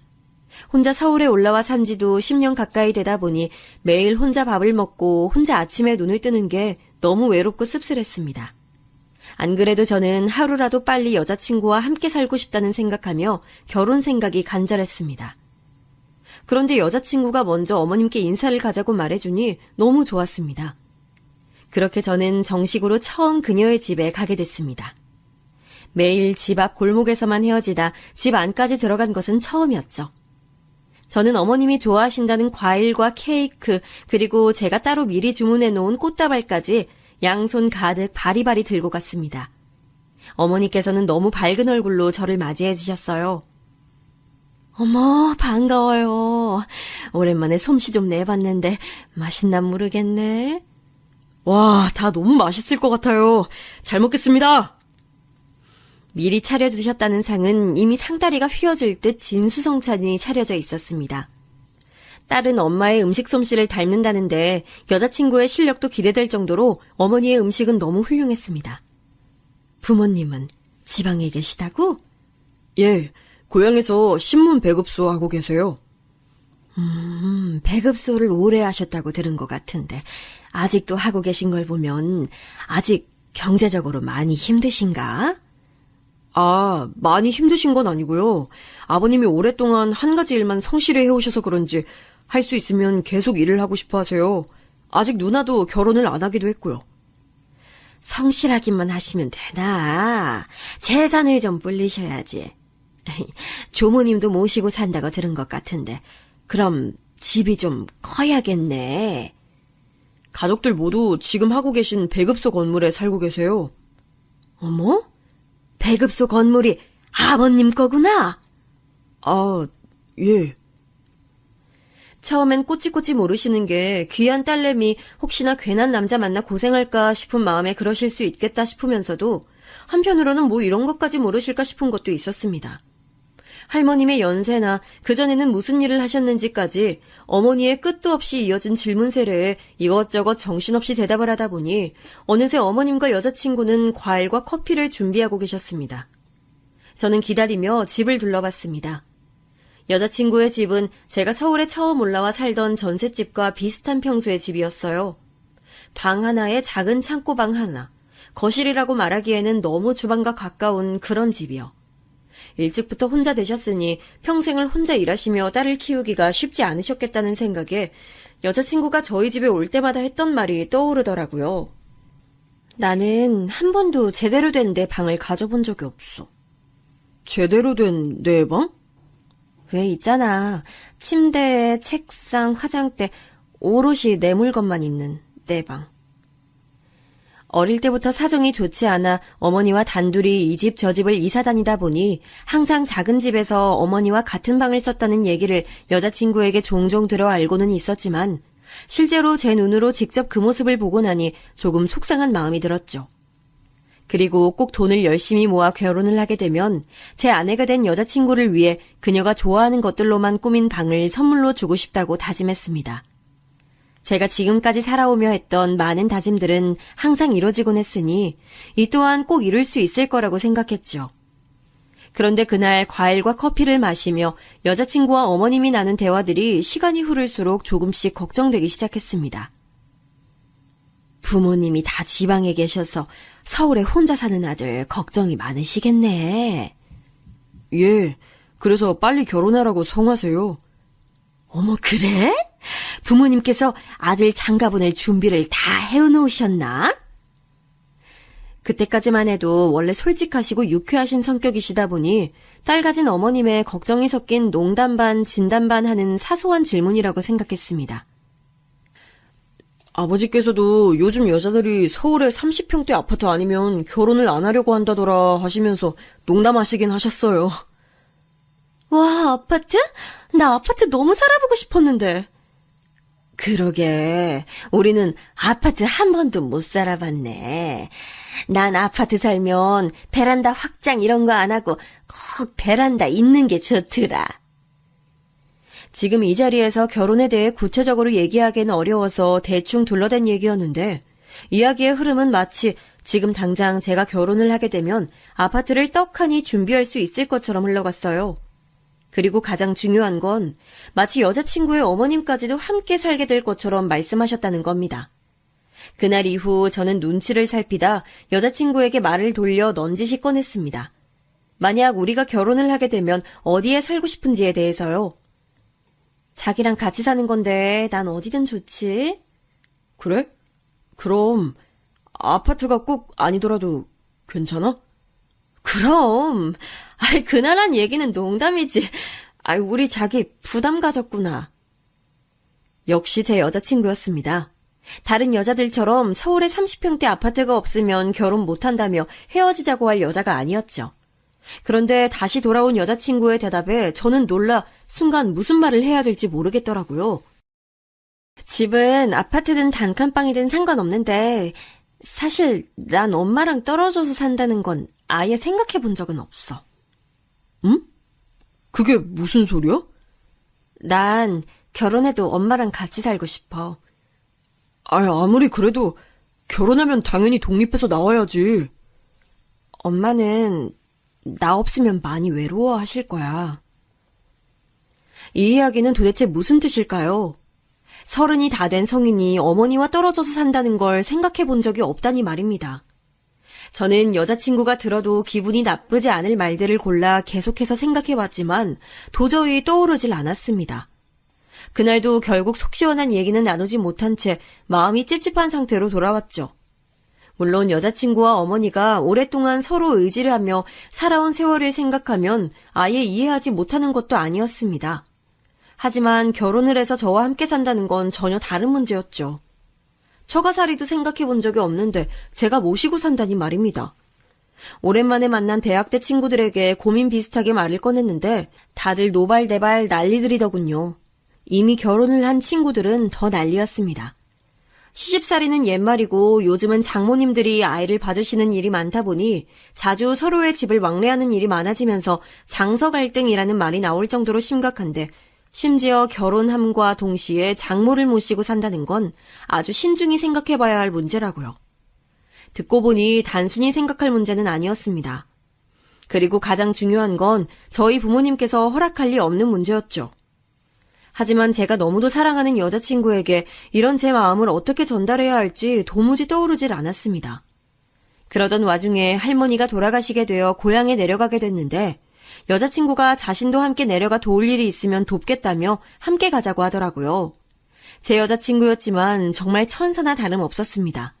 혼자 서울에 올라와 산 지도 10년 가까이 되다 보니 매일 혼자 밥을 먹고 혼자 아침에 눈을 뜨는 게 너무 외롭고 씁쓸했습니다. 안 그래도 저는 하루라도 빨리 여자친구와 함께 살고 싶다는 생각하며 결혼 생각이 간절했습니다. 그런데 여자친구가 먼저 어머님께 인사를 가자고 말해주니 너무 좋았습니다. 그렇게 저는 정식으로 처음 그녀의 집에 가게 됐습니다. 매일 집 앞 골목에서만 헤어지다 집 안까지 들어간 것은 처음이었죠. 저는 어머님이 좋아하신다는 과일과 케이크 그리고 제가 따로 미리 주문해 놓은 꽃다발까지 양손 가득 바리바리 들고 갔습니다. 어머니께서는 너무 밝은 얼굴로 저를 맞이해 주셨어요. 어머, 반가워요. 오랜만에 솜씨 좀 내봤는데 맛있나 모르겠네. 와, 다 너무 맛있을 것 같아요. 잘 먹겠습니다. 미리 차려두셨다는 상은 이미 상다리가 휘어질 듯 진수성찬이 차려져 있었습니다. 딸은 엄마의 음식 솜씨를 닮는다는데 여자친구의 실력도 기대될 정도로 어머니의 음식은 너무 훌륭했습니다. 부모님은 지방에 계시다고? 예, 고향에서 신문 배급소 하고 계세요. 배급소를 오래 하셨다고 들은 것 같은데 아직도 하고 계신 걸 보면 아직 경제적으로 많이 힘드신가? 아, 많이 힘드신 건 아니고요. 아버님이 오랫동안 한 가지 일만 성실히 해오셔서 그런지 할 수 있으면 계속 일을 하고 싶어 하세요. 아직 누나도 결혼을 안 하기도 했고요. 성실하기만 하시면 되나? 재산을 좀 불리셔야지. 조모님도 모시고 산다고 들은 것 같은데 그럼 집이 좀 커야겠네. 가족들 모두 지금 하고 계신 배급소 건물에 살고 계세요. 어머? 배급소 건물이 아버님 거구나? 아, 예. 처음엔 꼬치꼬치 모르시는 게 귀한 딸내미 혹시나 괜한 남자 만나 고생할까 싶은 마음에 그러실 수 있겠다 싶으면서도 한편으로는 뭐 이런 것까지 모르실까 싶은 것도 있었습니다. 할머님의 연세나 그전에는 무슨 일을 하셨는지까지 어머니의 끝도 없이 이어진 질문 세례에 이것저것 정신없이 대답을 하다 보니 어느새 어머님과 여자친구는 과일과 커피를 준비하고 계셨습니다. 저는 기다리며 집을 둘러봤습니다. 여자친구의 집은 제가 서울에 처음 올라와 살던 전셋집과 비슷한 평수의 집이었어요. 방 하나에 작은 창고방 하나, 거실이라고 말하기에는 너무 주방과 가까운 그런 집이요. 일찍부터 혼자 되셨으니 평생을 혼자 일하시며 딸을 키우기가 쉽지 않으셨겠다는 생각에 여자친구가 저희 집에 올 때마다 했던 말이 떠오르더라고요. 나는 한 번도 제대로 된 내 방을 가져본 적이 없어. 제대로 된 내 방? 왜 있잖아. 침대, 책상, 화장대, 오롯이 내 물건만 있는 내 방. 어릴 때부터 사정이 좋지 않아 어머니와 단둘이 이 집 저 집을 이사 다니다 보니 항상 작은 집에서 어머니와 같은 방을 썼다는 얘기를 여자친구에게 종종 들어 알고는 있었지만 실제로 제 눈으로 직접 그 모습을 보고 나니 조금 속상한 마음이 들었죠. 그리고 꼭 돈을 열심히 모아 결혼을 하게 되면 제 아내가 된 여자친구를 위해 그녀가 좋아하는 것들로만 꾸민 방을 선물로 주고 싶다고 다짐했습니다. 제가 지금까지 살아오며 했던 많은 다짐들은 항상 이뤄지곤 했으니 이 또한 꼭 이룰 수 있을 거라고 생각했죠. 그런데 그날 과일과 커피를 마시며 여자친구와 어머님이 나눈 대화들이 시간이 흐를수록 조금씩 걱정되기 시작했습니다. 부모님이 다 지방에 계셔서 서울에 혼자 사는 아들 걱정이 많으시겠네. 예, 그래서 빨리 결혼하라고 성하세요. 어머, 그래? 부모님께서 아들 장가 보낼 준비를 다 해놓으셨나? 그때까지만 해도 원래 솔직하시고 유쾌하신 성격이시다 보니 딸 가진 어머님의 걱정이 섞인 농담 반 진담 반 하는 사소한 질문이라고 생각했습니다. 아버지께서도 요즘 여자들이 서울에 30평대 아파트 아니면 결혼을 안 하려고 한다더라 하시면서 농담하시긴 하셨어요. 와, 아파트? 나 아파트 너무 살아보고 싶었는데. 그러게, 우리는 아파트 한 번도 못 살아봤네. 난 아파트 살면 베란다 확장 이런 거 안 하고 꼭 베란다 있는 게 좋더라. 지금 이 자리에서 결혼에 대해 구체적으로 얘기하기는 어려워서 대충 둘러댄 얘기였는데 이야기의 흐름은 마치 지금 당장 제가 결혼을 하게 되면 아파트를 떡하니 준비할 수 있을 것처럼 흘러갔어요. 그리고 가장 중요한 건 마치 여자친구의 어머님까지도 함께 살게 될 것처럼 말씀하셨다는 겁니다. 그날 이후 저는 눈치를 살피다 여자친구에게 말을 돌려 넌지시 꺼냈습니다. 만약 우리가 결혼을 하게 되면 어디에 살고 싶은지에 대해서요. 자기랑 같이 사는 건데 난 어디든 좋지. 그래? 그럼 아파트가 꼭 아니더라도 괜찮아? 그럼. 그날 한 얘기는 농담이지. 우리 자기 부담 가졌구나. 역시 제 여자친구였습니다. 다른 여자들처럼 서울에 30평대 아파트가 없으면 결혼 못한다며 헤어지자고 할 여자가 아니었죠. 그런데 다시 돌아온 여자친구의 대답에 저는 놀라 순간 무슨 말을 해야 될지 모르겠더라고요. 집은 아파트든 단칸방이든 상관없는데 사실 난 엄마랑 떨어져서 산다는 건 아예 생각해 본 적은 없어. 응? 그게 무슨 소리야? 난 결혼해도 엄마랑 같이 살고 싶어. 아무리 그래도 결혼하면 당연히 독립해서 나와야지. 엄마는 나 없으면 많이 외로워하실 거야. 이 이야기는 도대체 무슨 뜻일까요? 30이 다 된 성인이 어머니와 떨어져서 산다는 걸 생각해 본 적이 없다니 말입니다. 저는 여자친구가 들어도 기분이 나쁘지 않을 말들을 골라 계속해서 생각해봤지만 도저히 떠오르질 않았습니다. 그날도 결국 속 시원한 얘기는 나누지 못한 채 마음이 찝찝한 상태로 돌아왔죠. 물론 여자친구와 어머니가 오랫동안 서로 의지를 하며 살아온 세월을 생각하면 아예 이해하지 못하는 것도 아니었습니다. 하지만 결혼을 해서 저와 함께 산다는 건 전혀 다른 문제였죠. 처가살이도 생각해 본 적이 없는데 제가 모시고 산다니 말입니다. 오랜만에 만난 대학 때 친구들에게 고민 비슷하게 말을 꺼냈는데 다들 노발대발 난리들이더군요. 이미 결혼을 한 친구들은 더 난리였습니다. 시집살이는 옛말이고 요즘은 장모님들이 아이를 봐주시는 일이 많다 보니 자주 서로의 집을 왕래하는 일이 많아지면서 장서 갈등이라는 말이 나올 정도로 심각한데 심지어 결혼함과 동시에 장모를 모시고 산다는 건 아주 신중히 생각해봐야 할 문제라고요. 듣고 보니 단순히 생각할 문제는 아니었습니다. 그리고 가장 중요한 건 저희 부모님께서 허락할 리 없는 문제였죠. 하지만 제가 너무도 사랑하는 여자친구에게 이런 제 마음을 어떻게 전달해야 할지 도무지 떠오르질 않았습니다. 그러던 와중에 할머니가 돌아가시게 되어 고향에 내려가게 됐는데 여자친구가 자신도 함께 내려가 도울 일이 있으면 돕겠다며 함께 가자고 하더라고요. 제 여자친구였지만 정말 천사나 다름없었습니다.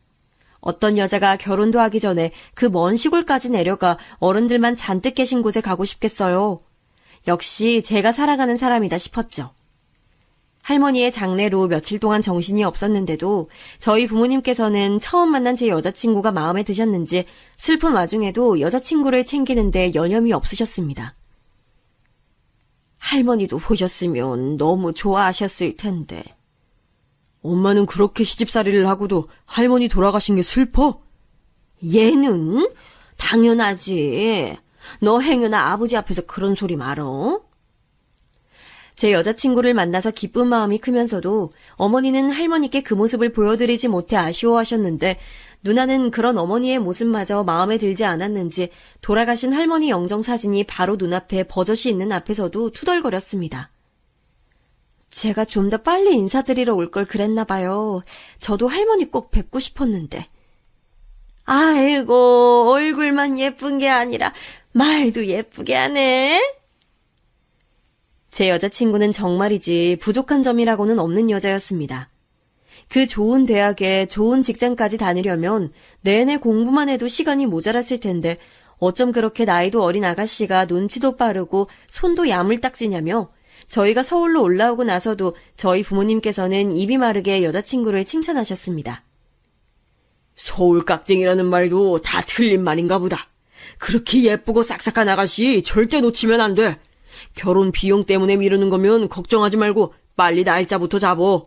어떤 여자가 결혼도 하기 전에 그 먼 시골까지 내려가 어른들만 잔뜩 계신 곳에 가고 싶겠어요. 역시 제가 살아가는 사람이다 싶었죠. 할머니의 장례로 며칠 동안 정신이 없었는데도 저희 부모님께서는 처음 만난 제 여자친구가 마음에 드셨는지 슬픈 와중에도 여자친구를 챙기는데 여념이 없으셨습니다. 할머니도 보셨으면 너무 좋아하셨을 텐데. 엄마는 그렇게 시집살이를 하고도 할머니 돌아가신 게 슬퍼? 얘는? 당연하지. 너 행여나 아버지 앞에서 그런 소리 말어. 제 여자친구를 만나서 기쁜 마음이 크면서도 어머니는 할머니께 그 모습을 보여드리지 못해 아쉬워하셨는데 누나는 그런 어머니의 모습마저 마음에 들지 않았는지 돌아가신 할머니 영정 사진이 바로 눈앞에 버젓이 있는 앞에서도 투덜거렸습니다. 제가 좀 더 빨리 인사드리러 올 걸 그랬나 봐요. 저도 할머니 꼭 뵙고 싶었는데. 아이고, 얼굴만 예쁜 게 아니라 말도 예쁘게 하네. 제 여자친구는 정말이지 부족한 점이라고는 없는 여자였습니다. 그 좋은 대학에 좋은 직장까지 다니려면 내내 공부만 해도 시간이 모자랐을 텐데 어쩜 그렇게 나이도 어린 아가씨가 눈치도 빠르고 손도 야물딱지냐며 저희가 서울로 올라오고 나서도 저희 부모님께서는 입이 마르게 여자친구를 칭찬하셨습니다. 서울 깍쟁이라는 말도 다 틀린 말인가 보다. 그렇게 예쁘고 싹싹한 아가씨 절대 놓치면 안 돼. 결혼 비용 때문에 미루는 거면 걱정하지 말고 빨리 날짜부터 잡어.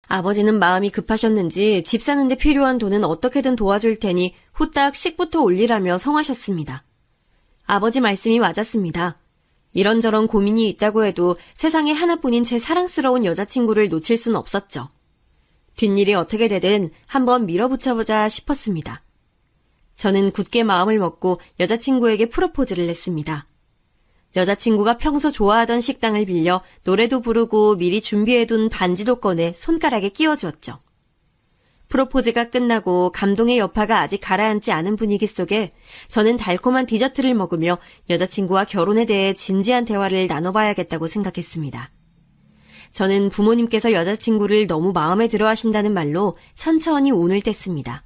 아버지는 마음이 급하셨는지 집 사는데 필요한 돈은 어떻게든 도와줄 테니 후딱 식부터 올리라며 성하셨습니다. 아버지 말씀이 맞았습니다. 이런저런 고민이 있다고 해도 세상에 하나뿐인 제 사랑스러운 여자친구를 놓칠 순 없었죠. 뒷일이 어떻게 되든 한번 밀어붙여보자 싶었습니다. 저는 굳게 마음을 먹고 여자친구에게 프로포즈를 했습니다. 여자친구가 평소 좋아하던 식당을 빌려 노래도 부르고 미리 준비해둔 반지도 꺼내 손가락에 끼워주었죠. 프로포즈가 끝나고 감동의 여파가 아직 가라앉지 않은 분위기 속에 저는 달콤한 디저트를 먹으며 여자친구와 결혼에 대해 진지한 대화를 나눠봐야겠다고 생각했습니다. 저는 부모님께서 여자친구를 너무 마음에 들어 하신다는 말로 천천히 운을 뗐습니다.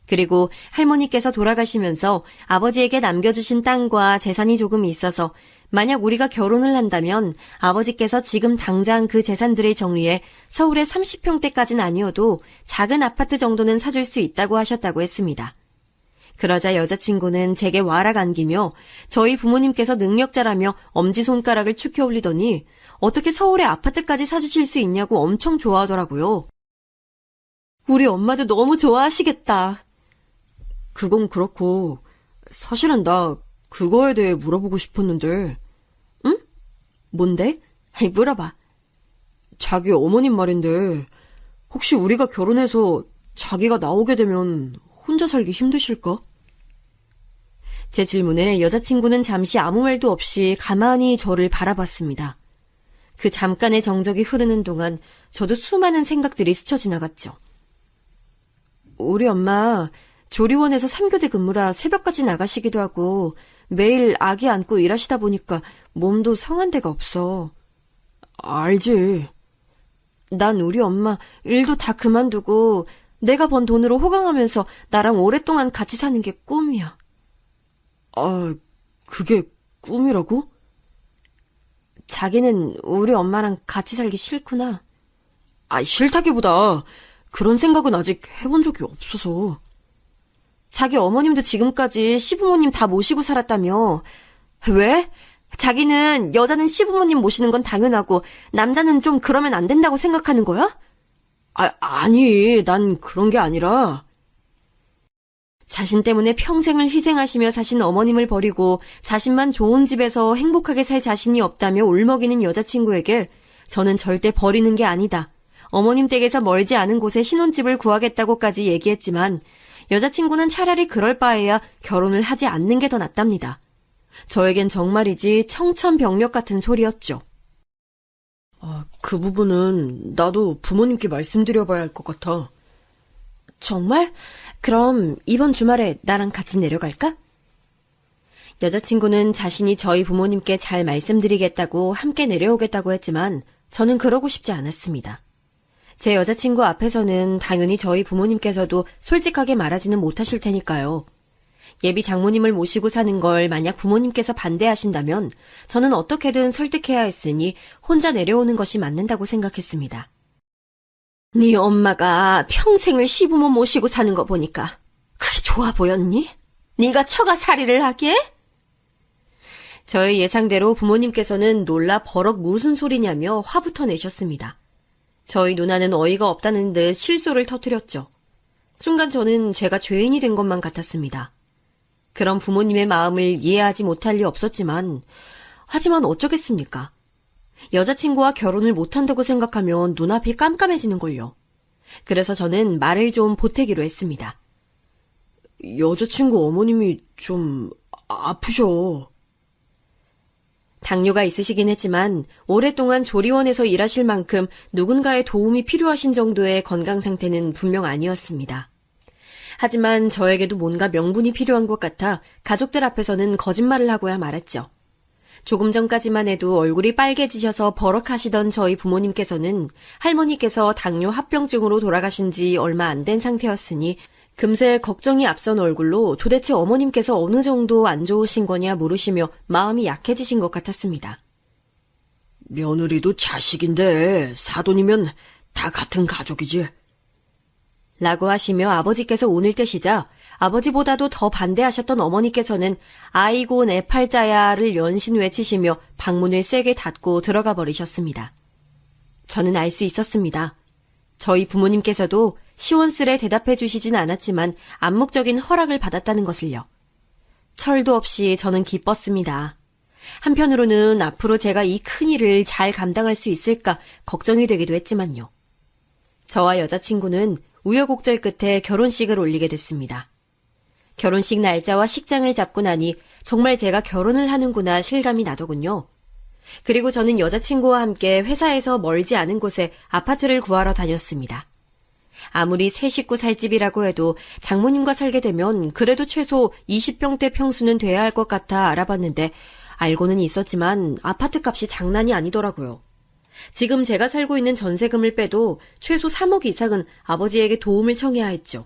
그리고 할머니께서 돌아가시면서 아버지에게 남겨주신 땅과 재산이 조금 있어서 만약 우리가 결혼을 한다면 아버지께서 지금 당장 그 재산들을 정리해 서울의 30평대까지는 아니어도 작은 아파트 정도는 사줄 수 있다고 하셨다고 했습니다. 그러자 여자친구는 제게 와락 안기며 저희 부모님께서 능력자라며 엄지손가락을 축혀 올리더니 어떻게 서울의 아파트까지 사주실 수 있냐고 엄청 좋아하더라고요. 우리 엄마도 너무 좋아하시겠다. 그건 그렇고 사실은 나 그거에 대해 물어보고 싶었는데. 응? 뭔데? 물어봐. 자기 어머님 말인데 혹시 우리가 결혼해서 자기가 나오게 되면 혼자 살기 힘드실까? 제 질문에 여자친구는 잠시 아무 말도 없이 가만히 저를 바라봤습니다. 그 잠깐의 정적이 흐르는 동안 저도 수많은 생각들이 스쳐 지나갔죠. 우리 엄마 조리원에서 3교대 근무라 새벽까지 나가시기도 하고 매일 아기 안고 일하시다 보니까 몸도 성한 데가 없어. 알지. 난 우리 엄마 일도 다 그만두고 내가 번 돈으로 호강하면서 나랑 오랫동안 같이 사는 게 꿈이야. 아, 그게 꿈이라고? 자기는 우리 엄마랑 같이 살기 싫구나. 아, 싫다기보다 그런 생각은 아직 해본 적이 없어서. 자기 어머님도 지금까지 시부모님 다 모시고 살았다며. 왜? 자기는 여자는 시부모님 모시는 건 당연하고 남자는 좀 그러면 안 된다고 생각하는 거야? 아니, 난 그런 게 아니라. 자신 때문에 평생을 희생하시며 사신 어머님을 버리고 자신만 좋은 집에서 행복하게 살 자신이 없다며 울먹이는 여자친구에게 저는 절대 버리는 게 아니다. 어머님 댁에서 멀지 않은 곳에 신혼집을 구하겠다고까지 얘기했지만 여자친구는 차라리 그럴 바에야 결혼을 하지 않는 게 더 낫답니다. 저에겐 정말이지 청천벽력 같은 소리였죠. 그 부분은 나도 부모님께 말씀드려봐야 할 것 같아. 정말? 그럼 이번 주말에 나랑 같이 내려갈까? 여자친구는 자신이 저희 부모님께 잘 말씀드리겠다고 함께 내려오겠다고 했지만 저는 그러고 싶지 않았습니다. 제 여자친구 앞에서는 당연히 저희 부모님께서도 솔직하게 말하지는 못하실 테니까요. 예비 장모님을 모시고 사는 걸 만약 부모님께서 반대하신다면 저는 어떻게든 설득해야 했으니 혼자 내려오는 것이 맞는다고 생각했습니다. 네 엄마가 평생을 시부모 모시고 사는 거 보니까 그게 좋아 보였니? 네가 처가살이를 하게? 저의 예상대로 부모님께서는 놀라 버럭 무슨 소리냐며 화부터 내셨습니다. 저희 누나는 어이가 없다는 듯 실소를 터뜨렸죠. 순간 저는 제가 죄인이 된 것만 같았습니다. 그런 부모님의 마음을 이해하지 못할 리 없었지만 하지만 어쩌겠습니까? 여자친구와 결혼을 못한다고 생각하면 눈앞이 깜깜해지는걸요. 그래서 저는 말을 좀 보태기로 했습니다. 여자친구 어머님이 좀 아프셔. 당뇨가 있으시긴 했지만 오랫동안 조리원에서 일하실 만큼 누군가의 도움이 필요하신 정도의 건강 상태는 분명 아니었습니다. 하지만 저에게도 뭔가 명분이 필요한 것 같아 가족들 앞에서는 거짓말을 하고야 말았죠. 조금 전까지만 해도 얼굴이 빨개지셔서 버럭하시던 저희 부모님께서는 할머니께서 당뇨 합병증으로 돌아가신 지 얼마 안 된 상태였으니 금세 걱정이 앞선 얼굴로 도대체 어머님께서 어느 정도 안 좋으신 거냐 물으시며 마음이 약해지신 것 같았습니다. 며느리도 자식인데 사돈이면 다 같은 가족이지. 라고 하시며 아버지께서 운을 떼시자 아버지보다도 더 반대하셨던 어머니께서는 아이고 내 팔자야를 연신 외치시며 방문을 세게 닫고 들어가 버리셨습니다. 저는 알 수 있었습니다. 저희 부모님께서도 시원스레 대답해 주시진 않았지만 암묵적인 허락을 받았다는 것을요. 철도 없이 저는 기뻤습니다. 한편으로는 앞으로 제가 이 큰일을 잘 감당할 수 있을까 걱정이 되기도 했지만요. 저와 여자친구는 우여곡절 끝에 결혼식을 올리게 됐습니다. 결혼식 날짜와 식장을 잡고 나니 정말 제가 결혼을 하는구나 실감이 나더군요. 그리고 저는 여자친구와 함께 회사에서 멀지 않은 곳에 아파트를 구하러 다녔습니다. 아무리 새 식구 살 집이라고 해도 장모님과 살게 되면 그래도 최소 20평대 평수는 돼야 할 것 같아 알아봤는데 알고는 있었지만 아파트 값이 장난이 아니더라고요. 지금 제가 살고 있는 전세금을 빼도 최소 3억 이상은 아버지에게 도움을 청해야 했죠.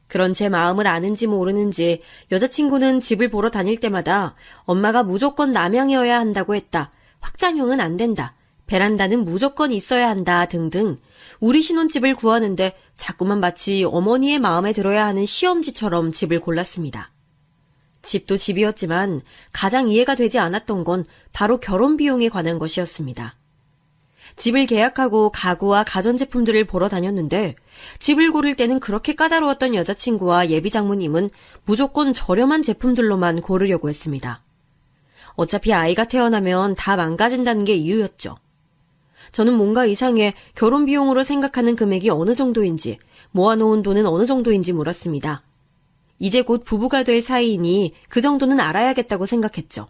그런 제 마음을 아는지 모르는지 여자친구는 집을 보러 다닐 때마다 엄마가 무조건 남향이어야 한다고 했다. 확장형은 안 된다. 베란다는 무조건 있어야 한다 등등 우리 신혼집을 구하는데 자꾸만 마치 어머니의 마음에 들어야 하는 시험지처럼 집을 골랐습니다. 집도 집이었지만 가장 이해가 되지 않았던 건 바로 결혼 비용에 관한 것이었습니다. 집을 계약하고 가구와 가전제품들을 보러 다녔는데 집을 고를 때는 그렇게 까다로웠던 여자친구와 예비 장모님은 무조건 저렴한 제품들로만 고르려고 했습니다. 어차피 아이가 태어나면 다 망가진다는 게 이유였죠. 저는 뭔가 이상해 결혼 비용으로 생각하는 금액이 어느 정도인지 모아놓은 돈은 어느 정도인지 물었습니다. 이제 곧 부부가 될 사이이니 그 정도는 알아야겠다고 생각했죠.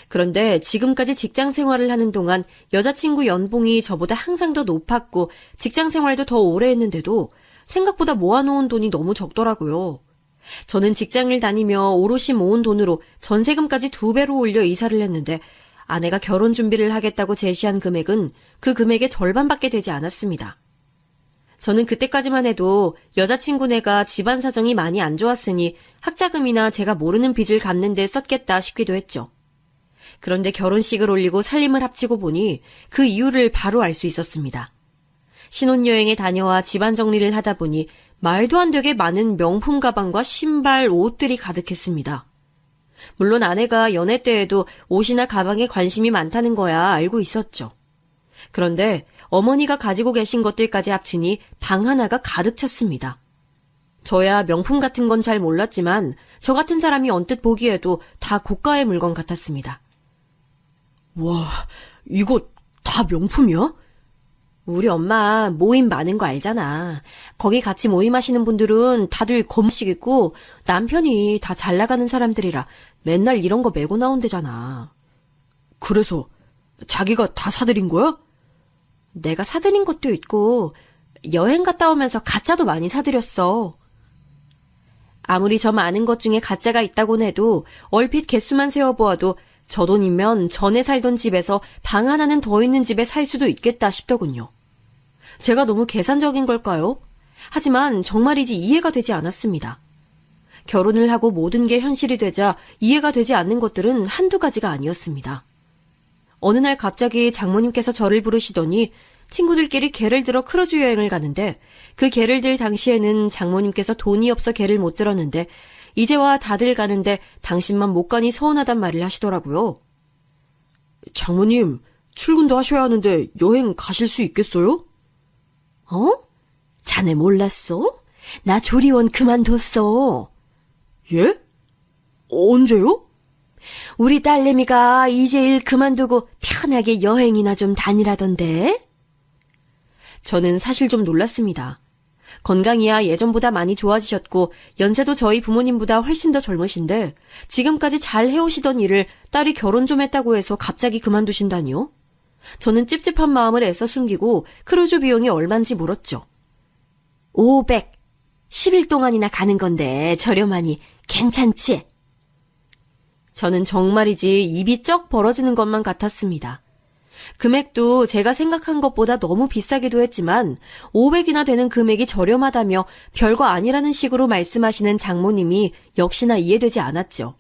그런데 지금까지 직장 생활을 하는 동안 여자친구 연봉이 저보다 항상 더 높았고 직장 생활도 더 오래 했는데도 생각보다 모아놓은 돈이 너무 적더라고요. 저는 직장을 다니며 오롯이 모은 돈으로 전세금까지 2배로 올려 이사를 했는데 아내가 결혼 준비를 하겠다고 제시한 금액은 그 금액의 절반밖에 되지 않았습니다. 저는 그때까지만 해도 여자친구네가 집안 사정이 많이 안 좋았으니 학자금이나 제가 모르는 빚을 갚는 데 썼겠다 싶기도 했죠. 그런데 결혼식을 올리고 살림을 합치고 보니 그 이유를 바로 알 수 있었습니다. 신혼여행에 다녀와 집안 정리를 하다 보니 말도 안 되게 많은 명품 가방과 신발, 옷들이 가득했습니다. 물론 아내가 연애 때에도 옷이나 가방에 관심이 많다는 거야 알고 있었죠. 그런데 어머니가 가지고 계신 것들까지 합치니 방 하나가 가득 찼습니다. 저야 명품 같은 건 잘 몰랐지만 저 같은 사람이 언뜻 보기에도 다 고가의 물건 같았습니다. 와, 이거 다 명품이야? 우리 엄마 모임 많은 거 알잖아. 거기 같이 모임하시는 분들은 다들 검식 있고 남편이 다 잘 나가는 사람들이라 맨날 이런 거 메고 나온대잖아. 그래서 자기가 다 사들인 거야? 내가 사드린 것도 있고 여행 갔다 오면서 가짜도 많이 사드렸어. 아무리 저 많은 것 중에 가짜가 있다곤 해도 얼핏 개수만 세어보아도 저 돈이면 전에 살던 집에서 방 하나는 더 있는 집에 살 수도 있겠다 싶더군요. 제가 너무 계산적인 걸까요? 하지만 정말이지 이해가 되지 않았습니다. 결혼을 하고 모든 게 현실이 되자 이해가 되지 않는 것들은 한두 가지가 아니었습니다. 어느 날 갑자기 장모님께서 저를 부르시더니 친구들끼리 개를 들어 크루즈 여행을 가는데 그 개를 들 당시에는 장모님께서 돈이 없어 개를 못 들었는데 이제와 다들 가는데 당신만 못 가니 서운하단 말을 하시더라고요. 장모님, 출근도 하셔야 하는데 여행 가실 수 있겠어요? 어? 자네 몰랐어? 나 조리원 그만뒀어. 예? 언제요? 우리 딸내미가 이제 일 그만두고 편하게 여행이나 좀 다니라던데. 저는 사실 좀 놀랐습니다. 건강이야 예전보다 많이 좋아지셨고 연세도 저희 부모님보다 훨씬 더 젊으신데 지금까지 잘 해오시던 일을 딸이 결혼 좀 했다고 해서 갑자기 그만두신다니요? 저는 찝찝한 마음을 애써 숨기고 크루즈 비용이 얼만지 물었죠. 500. 10일 동안이나 가는 건데 저렴하니 괜찮지? 저는 정말이지 입이 쩍 벌어지는 것만 같았습니다. 금액도 제가 생각한 것보다 너무 비싸기도 했지만 500이나 되는 금액이 저렴하다며 별거 아니라는 식으로 말씀하시는 장모님이 역시나 이해되지 않았죠.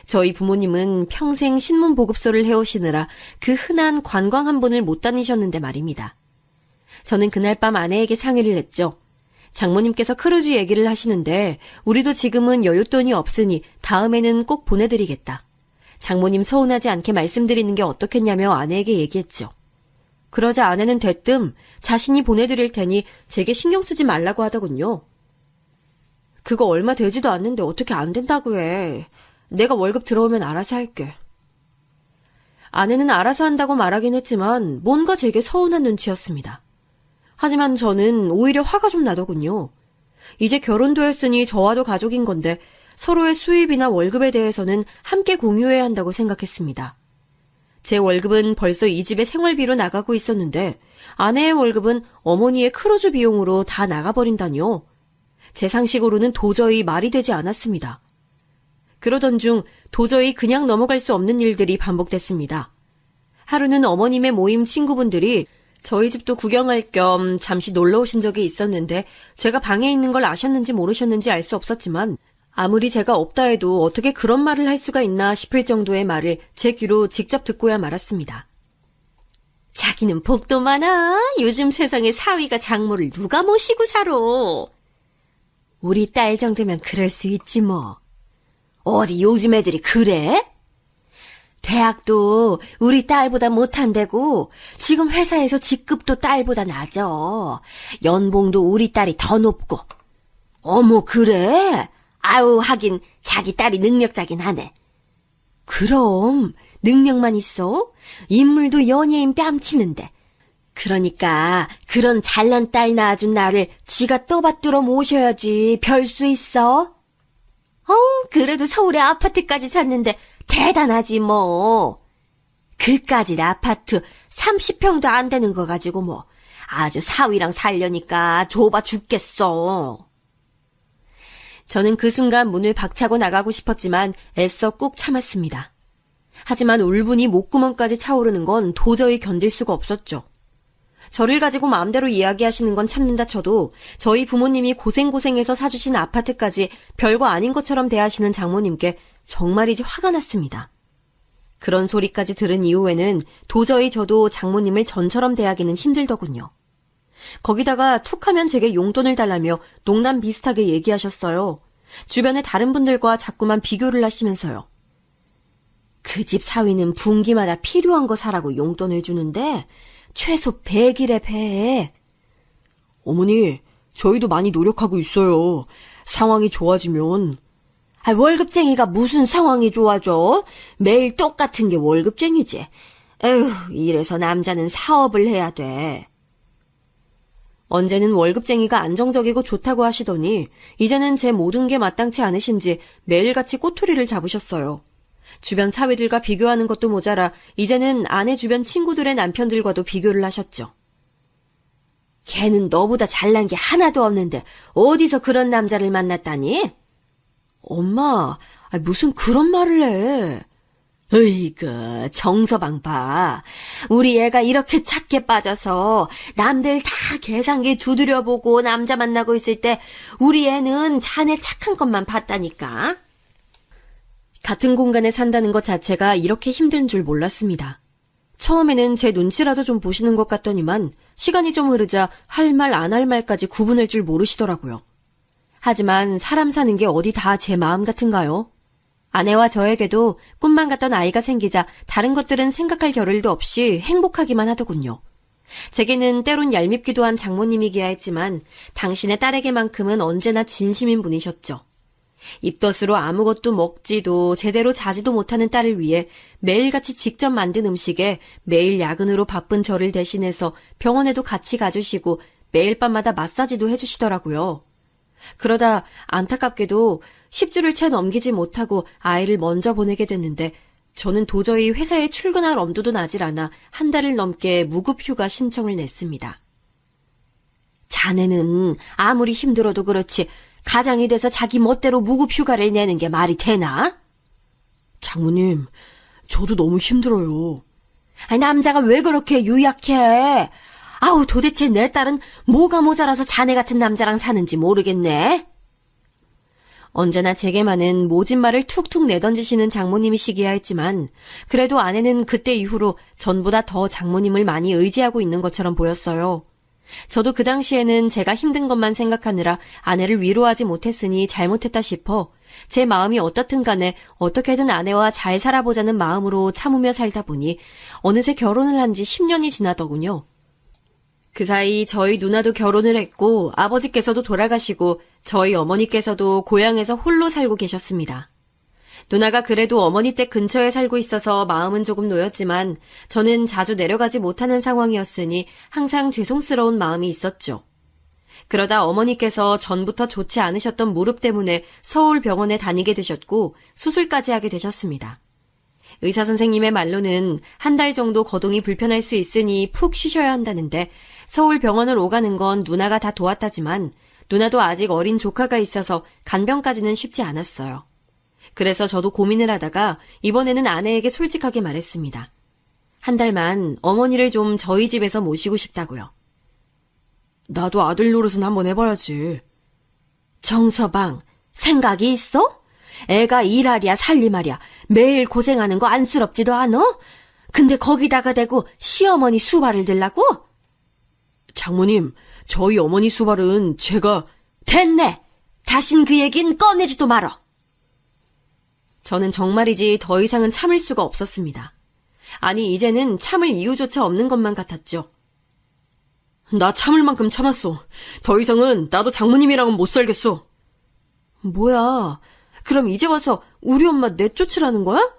저희 부모님은 평생 신문 보급소를 해오시느라 그 흔한 관광 한 번을 못 다니셨는데 말입니다. 저는 그날 밤 아내에게 상의를 했죠. 장모님께서 크루즈 얘기를 하시는데 우리도 지금은 여윳돈이 없으니 다음에는 꼭 보내드리겠다. 장모님 서운하지 않게 말씀드리는 게 어떻겠냐며 아내에게 얘기했죠. 그러자 아내는 대뜸 자신이 보내드릴 테니 제게 신경 쓰지 말라고 하더군요. 그거 얼마 되지도 않는데 어떻게 안 된다고 해. 내가 월급 들어오면 알아서 할게. 아내는 알아서 한다고 말하긴 했지만 뭔가 제게 서운한 눈치였습니다. 하지만 저는 오히려 화가 좀 나더군요. 이제 결혼도 했으니 저와도 가족인 건데 서로의 수입이나 월급에 대해서는 함께 공유해야 한다고 생각했습니다. 제 월급은 벌써 이 집의 생활비로 나가고 있었는데 아내의 월급은 어머니의 크루즈 비용으로 다 나가버린다니요. 제 상식으로는 도저히 말이 되지 않았습니다. 그러던 중 도저히 그냥 넘어갈 수 없는 일들이 반복됐습니다. 하루는 어머님의 모임 친구분들이 저희 집도 구경할 겸 잠시 놀러 오신 적이 있었는데 제가 방에 있는 걸 아셨는지 모르셨는지 알 수 없었지만 아무리 제가 없다 해도 어떻게 그런 말을 할 수가 있나 싶을 정도의 말을 제 귀로 직접 듣고야 말았습니다. 자기는 복도 많아. 요즘 세상에 사위가 장모를 누가 모시고 살아. 우리 딸 정도면 그럴 수 있지 뭐. 어디 요즘 애들이 그래? 대학도 우리 딸보다 못한대고 지금 회사에서 직급도 딸보다 낮아. 연봉도 우리 딸이 더 높고. 어머 그래? 아우 하긴 자기 딸이 능력자긴 하네. 그럼 능력만 있어? 인물도 연예인 뺨치는데. 그러니까 그런 잘난 딸 낳아준 나를 지가 떠받들어 모셔야지 별 수 있어? 그래도 서울에 아파트까지 샀는데 대단하지 뭐. 그까짓 아파트 30평도 안 되는 거 가지고 뭐 아주 사위랑 살려니까 좁아 죽겠어. 저는 그 순간 문을 박차고 나가고 싶었지만 애써 꾹 참았습니다. 하지만 울분이 목구멍까지 차오르는 건 도저히 견딜 수가 없었죠. 저를 가지고 마음대로 이야기하시는 건 참는다 쳐도 저희 부모님이 고생고생해서 사주신 아파트까지 별거 아닌 것처럼 대하시는 장모님께 정말이지 화가 났습니다. 그런 소리까지 들은 이후에는 도저히 저도 장모님을 전처럼 대하기는 힘들더군요. 거기다가 툭하면 제게 용돈을 달라며 농담 비슷하게 얘기하셨어요. 주변의 다른 분들과 자꾸만 비교를 하시면서요. 그 집 사위는 분기마다 필요한 거 사라고 용돈을 주는데 최소 100일에 배. 어머니, 저희도 많이 노력하고 있어요. 상황이 좋아지면. 월급쟁이가 무슨 상황이 좋아져? 매일 똑같은 게 월급쟁이지. 에휴, 이래서 남자는 사업을 해야 돼. 언제는 월급쟁이가 안정적이고 좋다고 하시더니 이제는 제 모든 게 마땅치 않으신지 매일같이 꼬투리를 잡으셨어요. 주변 사위들과 비교하는 것도 모자라 이제는 아내 주변 친구들의 남편들과도 비교를 하셨죠. 걔는 너보다 잘난 게 하나도 없는데 어디서 그런 남자를 만났다니? 엄마, 무슨 그런 말을 해. 으이그, 정서방 봐. 우리 애가 이렇게 착해 빠져서 남들 다 계산기 두드려보고 남자 만나고 있을 때 우리 애는 자네 착한 것만 봤다니까. 같은 공간에 산다는 것 자체가 이렇게 힘든 줄 몰랐습니다. 처음에는 제 눈치라도 좀 보시는 것 같더니만 시간이 좀 흐르자 할 말 안 할 말까지 구분할 줄 모르시더라고요. 하지만 사람 사는 게 어디 다 제 마음 같은가요? 아내와 저에게도 꿈만 같던 아이가 생기자 다른 것들은 생각할 겨를도 없이 행복하기만 하더군요. 제게는 때론 얄밉기도 한 장모님이기야 했지만 당신의 딸에게만큼은 언제나 진심인 분이셨죠. 입덧으로 아무것도 먹지도 제대로 자지도 못하는 딸을 위해 매일같이 직접 만든 음식에 매일 야근으로 바쁜 저를 대신해서 병원에도 같이 가주시고 매일 밤마다 마사지도 해주시더라고요. 그러다 안타깝게도 10주를 채 넘기지 못하고 아이를 먼저 보내게 됐는데 저는 도저히 회사에 출근할 엄두도 나질 않아 한 달을 넘게 무급휴가 신청을 냈습니다. 자네는 아무리 힘들어도 그렇지 가장이 돼서 자기 멋대로 무급휴가를 내는 게 말이 되나? 장모님, 저도 너무 힘들어요. 남자가 왜 그렇게 유약해? 아우, 도대체 내 딸은 뭐가 모자라서 자네 같은 남자랑 사는지 모르겠네. 언제나 제게만은 모진 말을 툭툭 내던지시는 장모님이시기야 했지만 그래도 아내는 그때 이후로 전보다 더 장모님을 많이 의지하고 있는 것처럼 보였어요. 저도 그 당시에는 제가 힘든 것만 생각하느라 아내를 위로하지 못했으니 잘못했다 싶어 제 마음이 어떻든 간에 어떻게든 아내와 잘 살아보자는 마음으로 참으며 살다 보니 어느새 결혼을 한 지 10년이 지나더군요. 그 사이 저희 누나도 결혼을 했고 아버지께서도 돌아가시고 저희 어머니께서도 고향에서 홀로 살고 계셨습니다. 누나가 그래도 어머니 댁 근처에 살고 있어서 마음은 조금 놓였지만 저는 자주 내려가지 못하는 상황이었으니 항상 죄송스러운 마음이 있었죠. 그러다 어머니께서 전부터 좋지 않으셨던 무릎 때문에 서울 병원에 다니게 되셨고 수술까지 하게 되셨습니다. 의사 선생님의 말로는 한 달 정도 거동이 불편할 수 있으니 푹 쉬셔야 한다는데 서울 병원을 오가는 건 누나가 다 도왔다지만 누나도 아직 어린 조카가 있어서 간병까지는 쉽지 않았어요. 그래서 저도 고민을 하다가 이번에는 아내에게 솔직하게 말했습니다. 한 달만 어머니를 좀 저희 집에서 모시고 싶다고요. 나도 아들 노릇은 한번 해봐야지. 정서방, 생각이 있어? 애가 일하랴 살림하랴 매일 고생하는 거 안쓰럽지도 않어? 근데 거기다가 대고 시어머니 수발을 들라고? 장모님, 저희 어머니 수발은 제가... 됐네! 다신 그 얘긴 꺼내지도 말어! 저는 정말이지 더 이상은 참을 수가 없었습니다. 아니, 이제는 참을 이유조차 없는 것만 같았죠. 나 참을 만큼 참았어. 더 이상은 나도 장모님이랑은 못 살겠어. 뭐야, 그럼 이제 와서 우리 엄마 내쫓으라는 거야?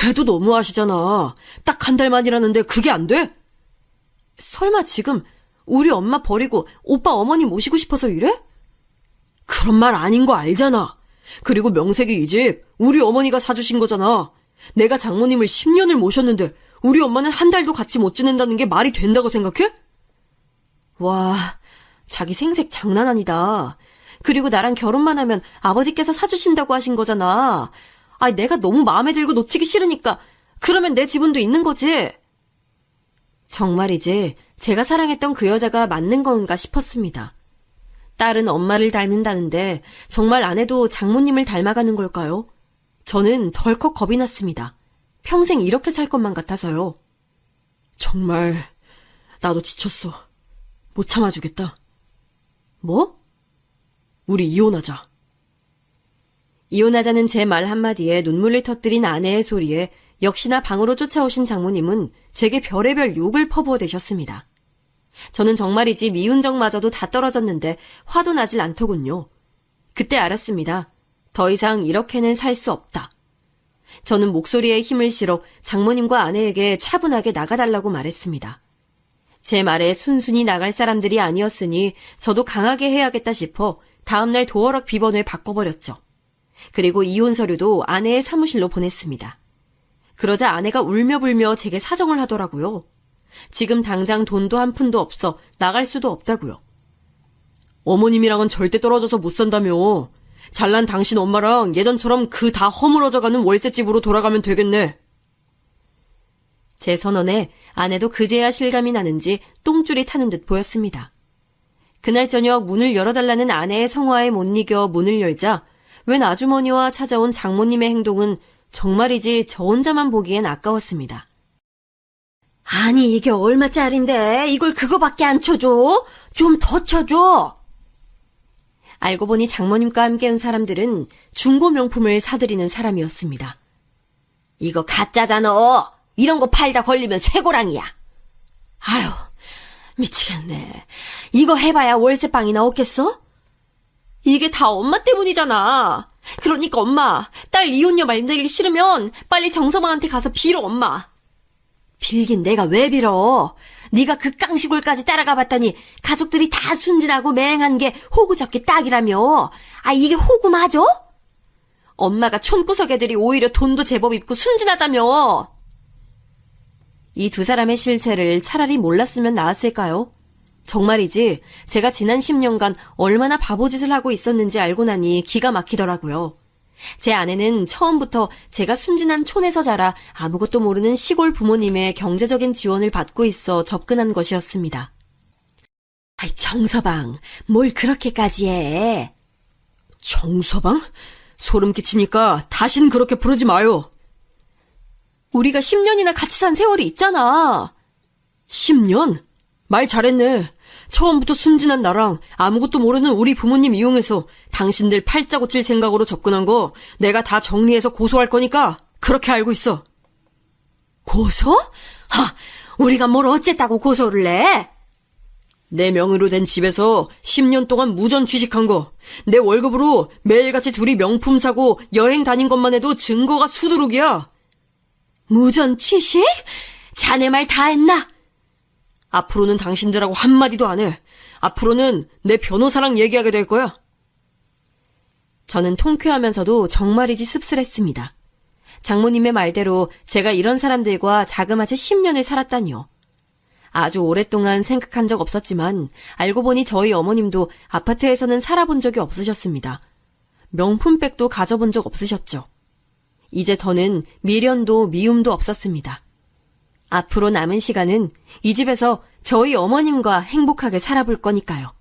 해도 너무하시잖아. 딱 한 달만이라는데 그게 안 돼? 설마 지금 우리 엄마 버리고 오빠 어머니 모시고 싶어서 이래? 그런 말 아닌 거 알잖아. 그리고 명색이 이 집 우리 어머니가 사주신 거잖아. 내가 장모님을 10년을 모셨는데 우리 엄마는 한 달도 같이 못 지낸다는 게 말이 된다고 생각해? 와, 자기 생색 장난 아니다. 그리고 나랑 결혼만 하면 아버지께서 사주신다고 하신 거잖아. 아니, 내가 너무 마음에 들고 놓치기 싫으니까 그러면 내 지분도 있는 거지. 정말이지 제가 사랑했던 그 여자가 맞는 건가 싶었습니다. 딸은 엄마를 닮는다는데 정말 아내도 장모님을 닮아가는 걸까요? 저는 덜컥 겁이 났습니다. 평생 이렇게 살 것만 같아서요. 정말 나도 지쳤어. 못 참아주겠다. 뭐? 우리 이혼하자. 이혼하자는 제 말 한마디에 눈물을 터뜨린 아내의 소리에 역시나 방으로 쫓아오신 장모님은 제게 별의별 욕을 퍼부어 대셨습니다. 저는 정말이지 미운 정마저도 다 떨어졌는데 화도 나질 않더군요. 그때 알았습니다. 더 이상 이렇게는 살 수 없다. 저는 목소리에 힘을 실어 장모님과 아내에게 차분하게 나가달라고 말했습니다. 제 말에 순순히 나갈 사람들이 아니었으니 저도 강하게 해야겠다 싶어 다음날 도어락 비번을 바꿔버렸죠. 그리고 이혼 서류도 아내의 사무실로 보냈습니다. 그러자 아내가 울며불며 제게 사정을 하더라고요. 지금 당장 돈도 한 푼도 없어 나갈 수도 없다고요. 어머님이랑은 절대 떨어져서 못 산다며. 잘난 당신 엄마랑 예전처럼 그 다 허물어져가는 월세집으로 돌아가면 되겠네. 제 선언에 아내도 그제야 실감이 나는지 똥줄이 타는 듯 보였습니다. 그날 저녁 문을 열어달라는 아내의 성화에 못 이겨 문을 열자 웬 아주머니와 찾아온 장모님의 행동은 정말이지 저 혼자만 보기엔 아까웠습니다. 아니, 이게 얼마짜린데 이걸 그거밖에 안 쳐줘? 좀 더 쳐줘. 알고 보니 장모님과 함께 온 사람들은 중고 명품을 사들이는 사람이었습니다. 이거 가짜잖아. 이런 거 팔다 걸리면 쇠고랑이야. 아유, 미치겠네. 이거 해봐야 월세방이 나오겠어? 이게 다 엄마 때문이잖아. 그러니까 엄마, 딸 이혼녀 만들기 싫으면 빨리 정서방한테 가서 빌어, 엄마. 빌긴 내가 왜 빌어? 네가 그 깡시골까지 따라가 봤더니 가족들이 다 순진하고 맹한 게 호구 잡기 딱이라며. 아, 이게 호구 맞아? 엄마가 촌구석 애들이 오히려 돈도 제법 있고 순진하다며. 이 두 사람의 실체를 차라리 몰랐으면 나았을까요? 정말이지 제가 지난 10년간 얼마나 바보짓을 하고 있었는지 알고 나니 기가 막히더라고요. 제 아내는 처음부터 제가 순진한 촌에서 자라 아무것도 모르는 시골 부모님의 경제적인 지원을 받고 있어 접근한 것이었습니다. 아이, 정서방, 뭘 그렇게까지 해? 정서방? 소름 끼치니까 다신 그렇게 부르지 마요. 우리가 10년이나 같이 산 세월이 있잖아. 10년? 말 잘했네. 처음부터 순진한 나랑 아무것도 모르는 우리 부모님 이용해서 당신들 팔자 고칠 생각으로 접근한 거 내가 다 정리해서 고소할 거니까 그렇게 알고 있어. 고소? 우리가 뭘 어쨌다고 고소를 해? 내 명의로 된 집에서 10년 동안 무전 취식한 거, 내 월급으로 매일같이 둘이 명품 사고 여행 다닌 것만 해도 증거가 수두룩이야. 무전 취식? 자네 말 다 했나? 앞으로는 당신들하고 한마디도 안 해. 앞으로는 내 변호사랑 얘기하게 될 거야. 저는 통쾌하면서도 정말이지 씁쓸했습니다. 장모님의 말대로 제가 이런 사람들과 자그마치 10년을 살았다니요. 아주 오랫동안 생각한 적 없었지만 알고 보니 저희 어머님도 아파트에서는 살아본 적이 없으셨습니다. 명품백도 가져본 적 없으셨죠. 이제 더는 미련도 미움도 없었습니다. 앞으로 남은 시간은 이 집에서 저희 어머님과 행복하게 살아볼 거니까요.